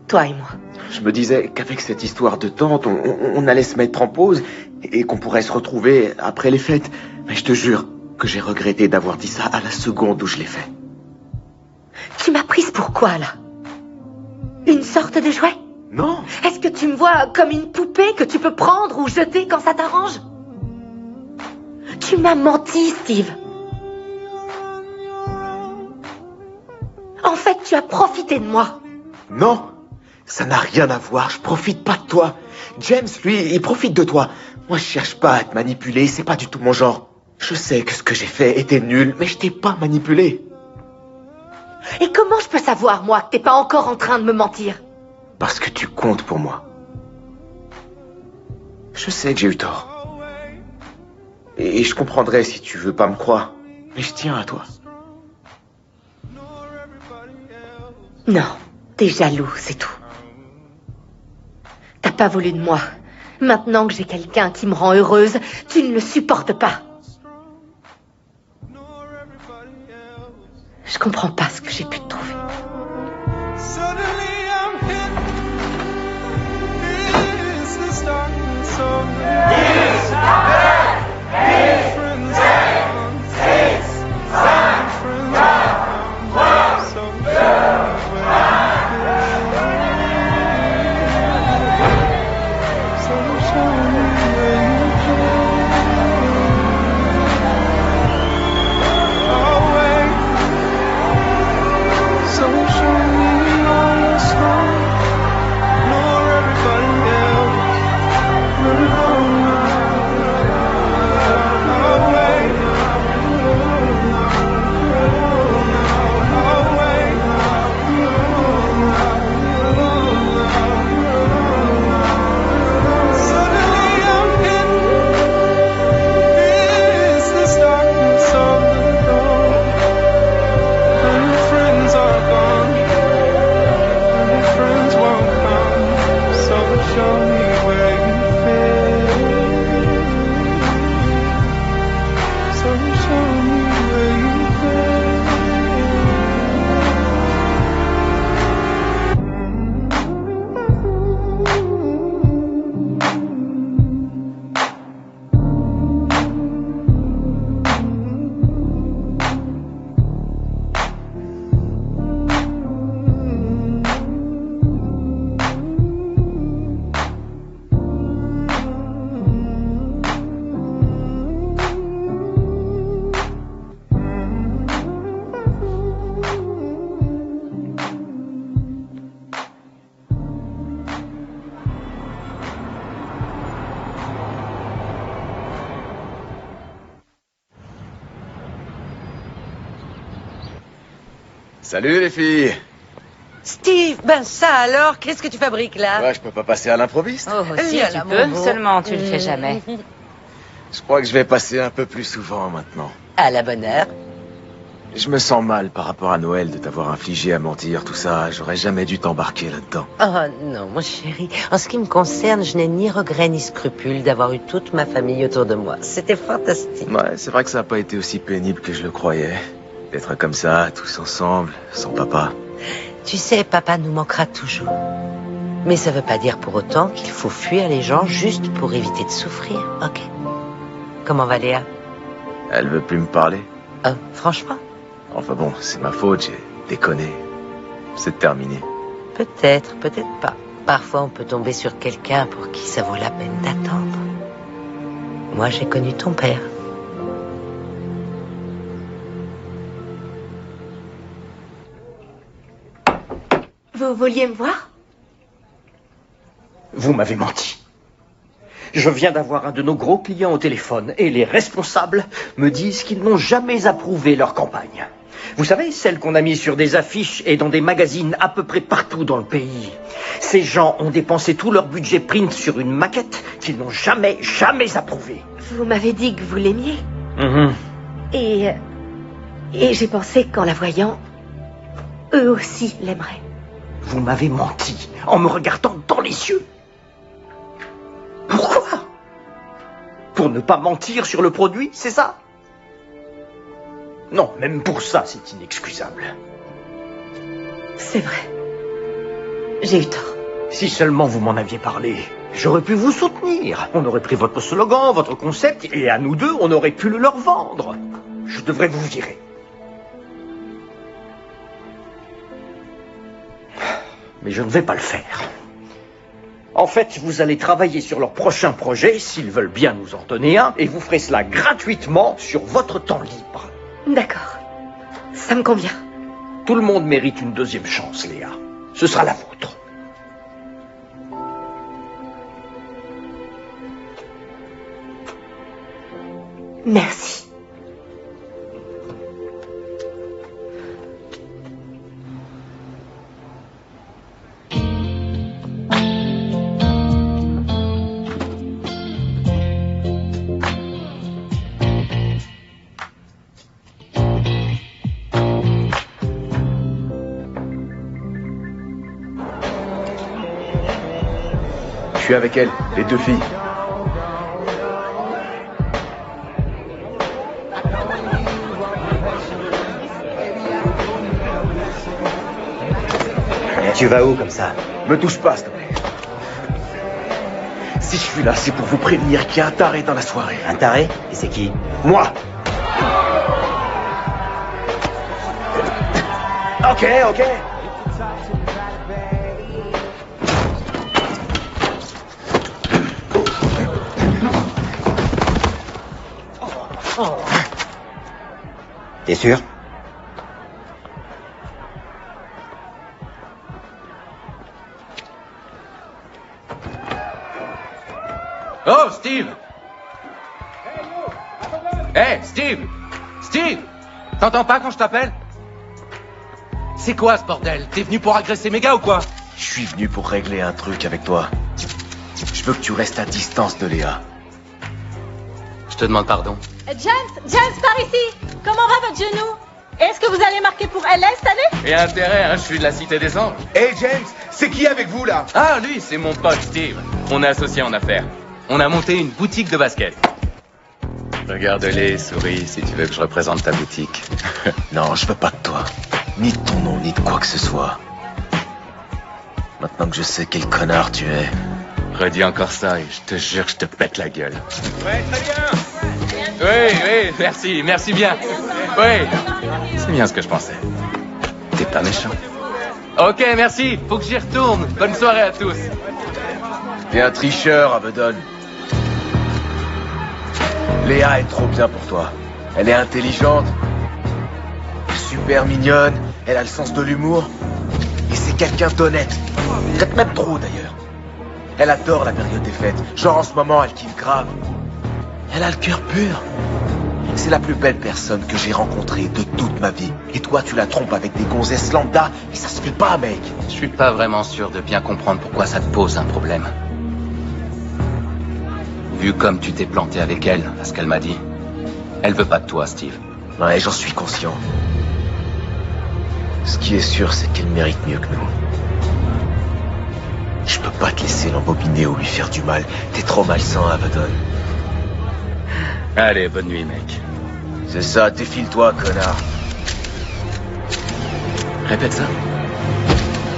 Toi et moi. Je me disais qu'avec cette histoire de tante, on allait se mettre en pause et qu'on pourrait se retrouver après les fêtes. Mais je te jure que j'ai regretté d'avoir dit ça à la seconde où je l'ai fait. Tu m'as prise pour quoi, là? Une sorte de jouet? Non. Est-ce que tu me vois comme une poupée que tu peux prendre ou jeter quand ça t'arrange? Tu m'as menti, Steve. En fait, tu as profité de moi. Non, ça n'a rien à voir, je profite pas de toi. James, lui, il profite de toi. Moi, je cherche pas à te manipuler, c'est pas du tout mon genre. Je sais que ce que j'ai fait était nul, mais je t'ai pas manipulé. Et comment je peux savoir, moi, que t'es pas encore en train de me mentir? Parce que tu comptes pour moi. Je sais que j'ai eu tort. Et je comprendrai si tu veux pas me croire. Mais je tiens à toi. Non, t'es jaloux, c'est tout. T'as pas voulu de moi. Maintenant que j'ai quelqu'un qui me rend heureuse, tu ne le supportes pas. Je comprends pas ce que j'ai pu te trouver. Salut les filles. Steve, ben ça alors, qu'est-ce que tu fabriques là? Ouais, je peux pas passer à l'improviste. Oh, si, tu peux, seulement tu le fais jamais. Je crois que je vais passer un peu plus souvent maintenant. À la bonne heure. Je me sens mal par rapport à Noël de t'avoir infligé à mentir, tout ça. J'aurais jamais dû t'embarquer là-dedans. Oh non, mon chéri. En ce qui me concerne, je n'ai ni regret ni scrupule d'avoir eu toute ma famille autour de moi. C'était fantastique. Ouais, c'est vrai que ça n'a pas été aussi pénible que je le croyais. D'être comme ça, tous ensemble, sans papa. Tu sais, papa nous manquera toujours. Mais ça veut pas dire pour autant qu'il faut fuir les gens juste pour éviter de souffrir, ok? Comment va Léa? Elle veut plus me parler. Franchement? Enfin bon, c'est ma faute, j'ai déconné. c'est terminé. Peut-être, peut-être pas. Parfois, on peut tomber sur quelqu'un pour qui ça vaut la peine d'attendre. Moi, j'ai connu ton père. Vous vouliez me voir? Vous m'avez menti. Je viens d'avoir un de nos gros clients au téléphone et les responsables me disent qu'ils n'ont jamais approuvé leur campagne. Vous savez, celle qu'on a mise sur des affiches et dans des magazines à peu près partout dans le pays. Ces gens ont dépensé tout leur budget print sur une maquette qu'ils n'ont jamais approuvée. Vous m'avez dit que vous l'aimiez. Et j'ai pensé qu'en la voyant, eux aussi l'aimeraient. Vous m'avez menti en me regardant dans les yeux. Pourquoi? Pour ne pas mentir sur le produit, c'est ça? Non, même pour ça, c'est inexcusable. C'est vrai. J'ai eu tort. Si seulement vous m'en aviez parlé, j'aurais pu vous soutenir. On aurait pris votre slogan, votre concept, et à nous deux, on aurait pu le leur vendre. Je devrais vous virer. Mais je ne vais pas le faire. En fait, vous allez travailler sur leur prochain projet, s'ils veulent bien nous en donner un, et vous ferez cela gratuitement sur votre temps libre. D'accord. Ça me convient. Tout le monde mérite une deuxième chance, Léa. Ce sera la vôtre. Merci. Je suis avec elle, les deux filles. Tu vas où comme ça? Me touche pas, s'il te plaît. Si je suis là, c'est pour vous prévenir qu'il y a un taré dans la soirée. Un taré? Et c'est qui? Moi! Ok. T'es sûr? Oh, Steve! Hey, Steve! Steve! T'entends pas quand je t'appelle? C'est quoi ce bordel? T'es venu pour agresser mes gars ou quoi? Je suis venu pour régler un truc avec toi. Je veux que tu restes à distance de Léa. Je te demande pardon. James, par ici. Comment va votre genou? Est-ce que vous allez marquer pour LS cette année? Et intérêt, hein, je suis de la Cité des Anges. Hey James, c'est qui avec vous là? Ah, lui, c'est mon pote Steve. On est associés en affaires. On a monté une boutique de basket. Regarde-les, souris, si tu veux que je représente ta boutique. Non, je veux pas de toi. Ni de ton nom, ni de quoi que ce soit. Maintenant que je sais quel connard tu es. Redis encore ça et je te jure que je te pète la gueule. Ouais, très bien. Oui, merci bien. Oui, c'est bien ce que je pensais. T'es pas méchant. Ok, merci, faut que j'y retourne. Bonne soirée à tous. T'es un tricheur, Avedon. Léa est trop bien pour toi. Elle est intelligente, super mignonne, elle a le sens de l'humour. Et c'est quelqu'un d'honnête. Peut-être même trop d'ailleurs. Elle adore la période des fêtes. Genre en ce moment, elle kiffe grave. Elle a le cœur pur. C'est la plus belle personne que j'ai rencontrée de toute ma vie. Et toi, tu la trompes avec des gonzesses lambda, et ça se fait pas, mec. Je suis pas vraiment sûr de bien comprendre pourquoi ça te pose un problème. Vu comme tu t'es planté avec elle, à ce qu'elle m'a dit, elle veut pas de toi, Steve. Ouais, j'en suis conscient. Ce qui est sûr, c'est qu'elle mérite mieux que nous. Je peux pas te laisser l'embobiner ou lui faire du mal. T'es trop malsain, Avedon. Allez, bonne nuit, mec. C'est ça, défile-toi, connard. Répète ça.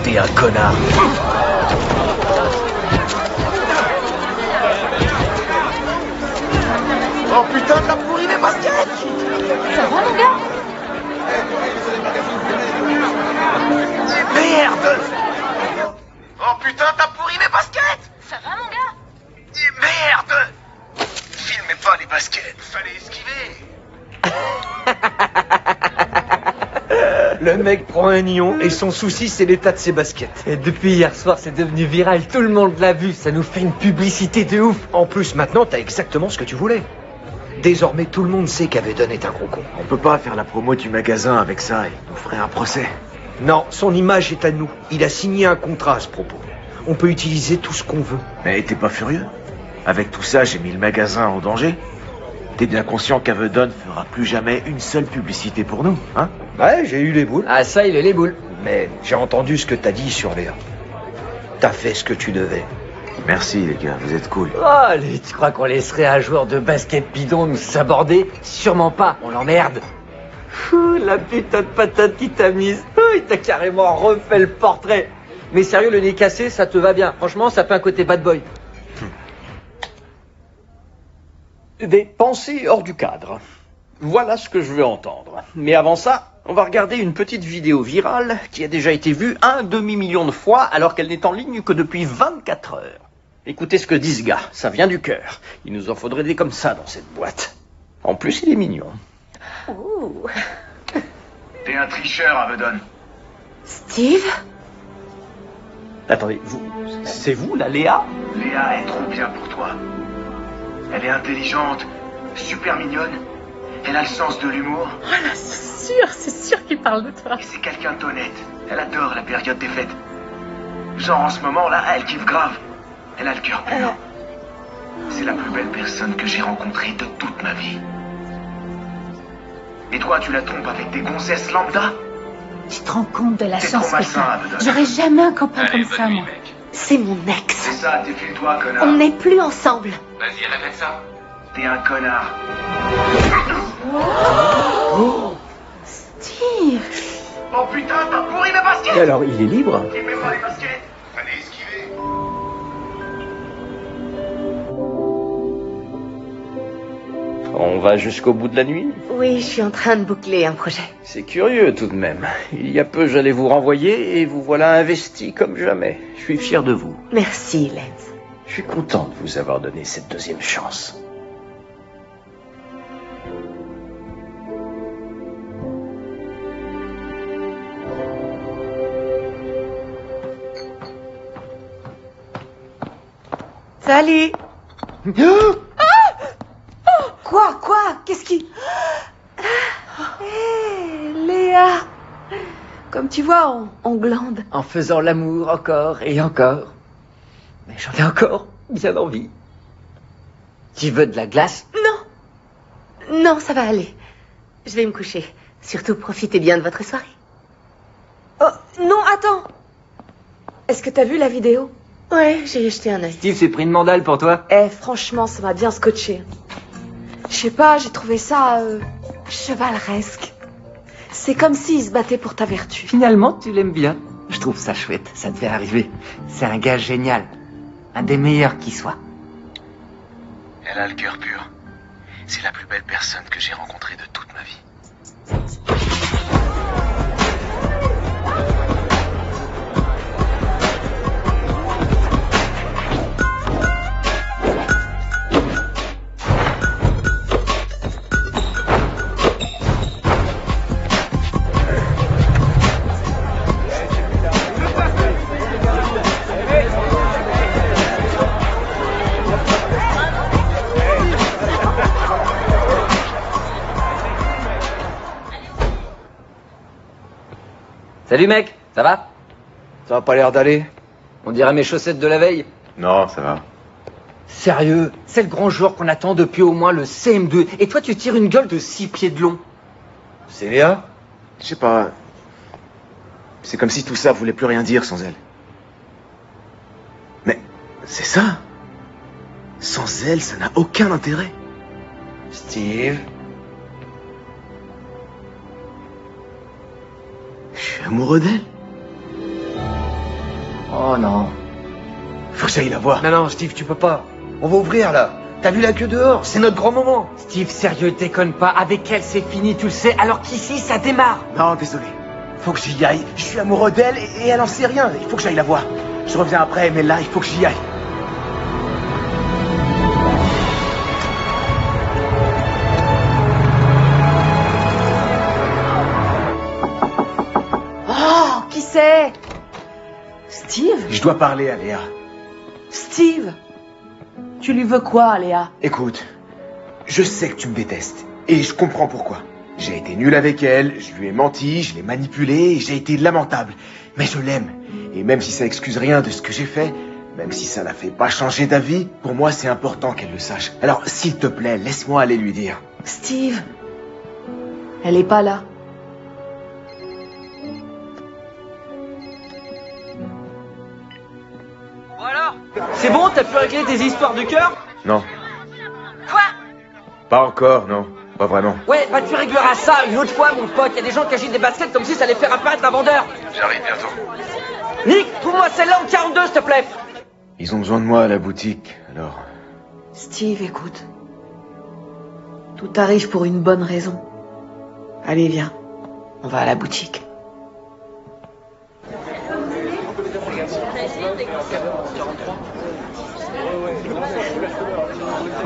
T'es un connard. Oh putain, t'as pourri mes baskets! Ça va, mon gars? Mais les baskets. Fallait esquiver. Le mec prend un nion et son souci, c'est l'état de ses baskets. Et depuis hier soir, c'est devenu viral. Tout le monde l'a vu. Ça nous fait une publicité de ouf. En plus, maintenant, t'as exactement ce que tu voulais. Désormais, tout le monde sait qu'Avedon est un gros con. On peut pas faire la promo du magasin avec ça et on ferait un procès. Non, son image est à nous. Il a signé un contrat à ce propos. On peut utiliser tout ce qu'on veut. Mais t'es pas furieux? Avec tout ça, j'ai mis le magasin en danger. T'es bien conscient qu'Avedon fera plus jamais une seule publicité pour nous, hein? Ouais, j'ai eu les boules. Ah ça, il a les boules. Mais j'ai entendu ce que t'as dit sur Léa. T'as fait ce que tu devais. Merci les gars, vous êtes cool. Oh, allez, tu crois qu'on laisserait un joueur de basket bidon nous saborder? Sûrement pas, on l'emmerde. La putain de patate qui t'a mise. Il t'a carrément refait le portrait. Mais sérieux, le nez cassé, ça te va bien. Franchement, ça fait un côté bad boy. Des pensées hors du cadre. Voilà ce que je veux entendre. Mais avant ça, on va regarder une petite vidéo virale qui a déjà été vue 1 demi-million de fois alors qu'elle n'est en ligne que depuis 24 heures. Écoutez ce que dit ce gars, ça vient du cœur. Il nous en faudrait des comme ça dans cette boîte. En plus, il est mignon. Ouh. T'es un tricheur, Avedon. Steve? Attendez, c'est vous, la Léa? Léa est trop bien pour toi. Elle est intelligente, super mignonne. Elle a le sens de l'humour. Voilà, c'est sûr qu'il parle de toi. Et c'est quelqu'un d'honnête. Elle adore la période des fêtes. Genre en ce moment là, elle kiffe grave. Elle a le cœur pur. C'est la plus belle personne que j'ai rencontrée de toute ma vie. Et toi, tu la trompes avec des gonzesses lambda? Tu te rends compte de la T'es chance trop que malsain, t'as? Avedon. J'aurais jamais un copain comme ça, moi. C'est mon ex. C'est ça, défile-toi, connard. On n'est plus ensemble. Vas-y, répète ça. T'es un connard. Steve. Oh putain, t'as pourri mes baskets! Et alors, il est libre? Il met pas les baskets. Fallait esquiver. On va jusqu'au bout de la nuit? Oui, je suis en train de boucler un projet. C'est curieux tout de même. Il y a peu, j'allais vous renvoyer et vous voilà investi comme jamais. Je suis fier de vous. Merci, Lens. Je suis content de vous avoir donné cette deuxième chance. Salut. Quoi? Qu'est-ce qui... Hé, Léa. Comme tu vois, on glande. En faisant l'amour encore et encore. Mais j'en ai encore bien envie. Tu veux de la glace? Non, ça va aller. Je vais me coucher. Surtout, profitez bien de votre soirée. Oh, non, attends. Est-ce que t'as vu la vidéo? Ouais, j'ai jeté un œil. Steve s'est pris une mandale pour toi. Franchement, ça m'a bien scotché. Je sais pas, j'ai trouvé ça chevaleresque. C'est comme s'il se battait pour ta vertu. Finalement, tu l'aimes bien. Je trouve ça chouette, ça devait arriver. C'est un gars génial. Un des meilleurs qui soit. Elle a le cœur pur. C'est la plus belle personne que j'ai rencontrée de toute ma vie. Salut mec, ça va? Ça a pas l'air d'aller. On dirait mes chaussettes de la veille. Non, ça va. Sérieux, c'est le grand jour qu'on attend depuis au moins le CM2. Et toi, tu tires une gueule de 6 pieds de long. C'est Léa? Je sais pas. C'est comme si tout ça voulait plus rien dire sans elle. Mais c'est ça. Sans elle, ça n'a aucun intérêt. Steve? Je suis amoureux d'elle. Oh non. Faut que j'aille la voir. Non, Steve, tu peux pas. On va ouvrir, là. T'as vu la queue dehors? C'est notre grand moment. Steve, sérieux, déconne pas. Avec elle, c'est fini, tu le sais. Alors qu'ici, ça démarre. Non, désolé. Faut que j'y aille. Je suis amoureux d'elle et elle en sait rien. Il faut que j'aille la voir. Je reviens après, mais là, il faut que j'y aille. Steve? Je dois parler à Léa. Steve? Tu lui veux quoi, Léa? Écoute, je sais que tu me détestes. Et je comprends pourquoi. J'ai été nul avec elle, je lui ai menti, je l'ai manipulée, j'ai été lamentable. Mais je l'aime. Et même si ça excuse rien de ce que j'ai fait, même si ça la fait pas changer d'avis, pour moi c'est important qu'elle le sache. Alors s'il te plaît, laisse-moi aller lui dire. Steve, elle est pas là. Voilà. C'est bon, t'as pu régler tes histoires de cœur? Non. Quoi? Pas encore, non. Pas vraiment. Ouais, bah tu régleras ça une autre fois, mon pote. Y a des gens qui agitent des baskets comme si ça allait faire apparaître un vendeur. J'arrive bientôt. Nick, trouve-moi celle-là en 42, s'il te plaît. Ils ont besoin de moi à la boutique, alors... Steve, écoute. Tout arrive pour une bonne raison. Allez, viens. On va à la boutique.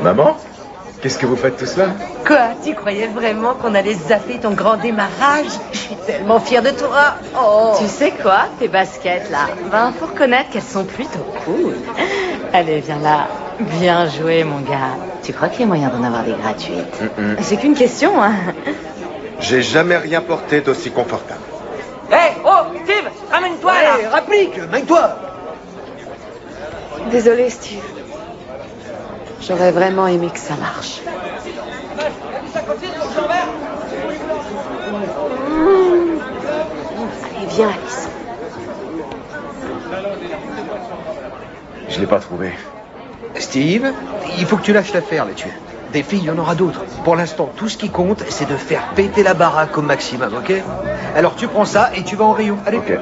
Maman? Qu'est-ce que vous faites tout cela? Quoi? Tu croyais vraiment qu'on allait zapper ton grand démarrage? Je suis tellement fière de toi. Oh. Tu sais quoi? Tes baskets, là, ben, faut reconnaître qu'elles sont plutôt cool. Allez, viens là. Bien joué, mon gars. Tu crois qu'il y a moyen d'en avoir des gratuites? C'est qu'une question, hein. J'ai jamais rien porté d'aussi confortable. Hé, oh, Steve, ramène-toi là. Rapplique, mène-toi. Désolé, Steve. J'aurais vraiment aimé que ça marche. Allez, viens, Alice. Je l'ai pas trouvé. Steve, il faut que tu lâches l'affaire là-dessus. Des filles, il y en aura d'autres. Pour l'instant, tout ce qui compte, c'est de faire péter la baraque au maximum, ok? Alors tu prends ça et tu vas en rayon. Allez. Ok.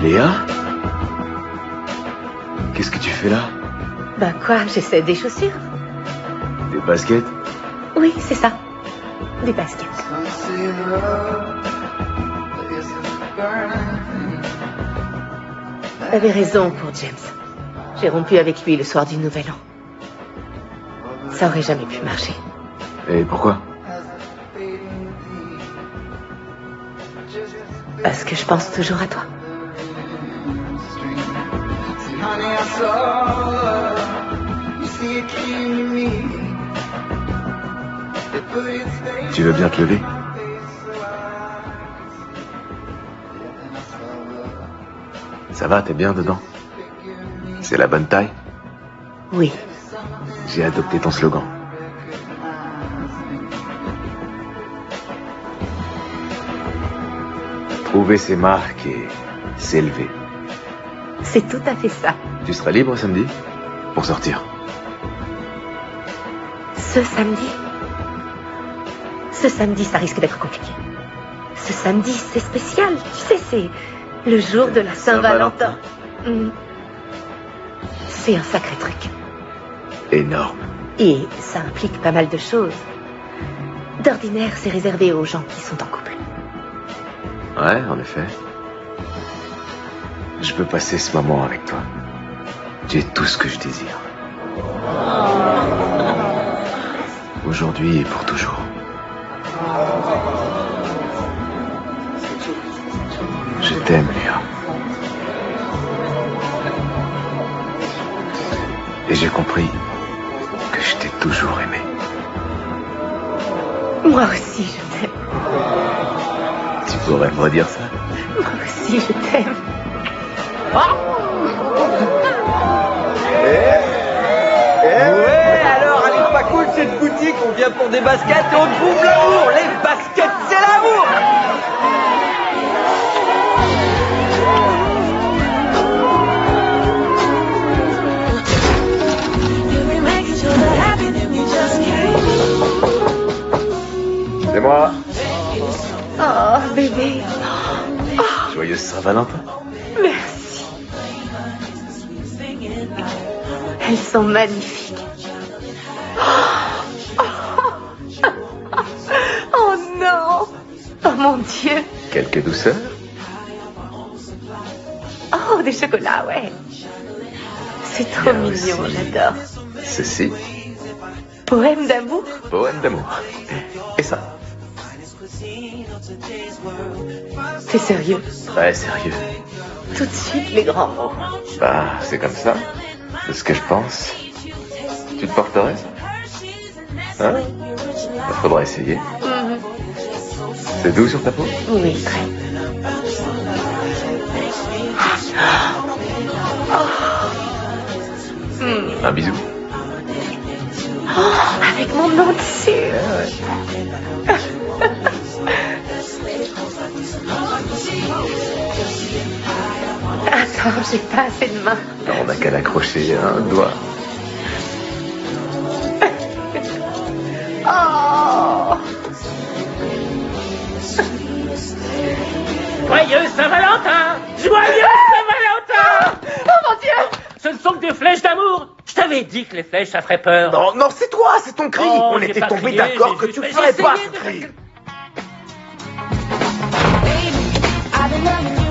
Léa? Qu'est-ce que tu fais là? Bah quoi, j'essaie des chaussures. Des baskets? Oui, c'est ça. Des baskets. T'avais raison pour James. J'ai rompu avec lui le soir du Nouvel An. Ça aurait jamais pu marcher. Et pourquoi? Parce que je pense toujours à toi. Tu veux bien te lever? Ça va, t'es bien dedans? C'est la bonne taille? Oui. J'ai adopté ton slogan. Trouver ses marques et s'élever. C'est tout à fait ça. Tu seras libre samedi? Pour sortir? Ce samedi? Ce samedi, ça risque d'être compliqué. Ce samedi, c'est spécial. Tu sais, c'est le jour de la Saint-Valentin. C'est un sacré truc. Énorme. Et ça implique pas mal de choses. D'ordinaire, c'est réservé aux gens qui sont en couple. Ouais, en effet. Je peux passer ce moment avec toi. Tu es tout ce que je désire. Aujourd'hui et pour toujours. Je t'aime, Léa. Et j'ai compris que je t'ai toujours aimé. Moi aussi, je t'aime. Tu pourrais me redire ça? Moi aussi, je t'aime. Ouais, alors, elle est pas cool cette boutique, on vient pour des baskets et on trouve l'amour. Les baskets, c'est l'amour. C'est moi. Oh, bébé. Joyeuse Saint-Valentin. Merci. Elles sont magnifiques. Oh non. Oh mon Dieu. Quelques douceurs? des chocolats, ouais. C'est trop mignon, j'adore. Ceci, Poème d'amour. poème d'amour. Et ça, T'es sérieux? très sérieux. Tout de suite, les grands mots. Bah, c'est comme ça. C'est ce que je pense. Tu te porterais ça? Hein? Bah, faudra essayer. C'est doux sur ta peau? Oui, très. Un bisou. Avec mon nom dessus. Attends, j'ai pas assez de mains. On n'a qu'à l'accrocher à un doigt. Oh! Joyeux Saint-Valentin! Joyeux Saint-Valentin! Oh mon Dieu! Ce ne sont que des flèches d'amour! Je t'avais dit que les flèches, ça ferait peur! Non, non, c'est toi, c'est ton cri! Oh, On j'ai était pas tombés crié, d'accord que j'ai tu juste ferais pas essayé ce cri! I've been loving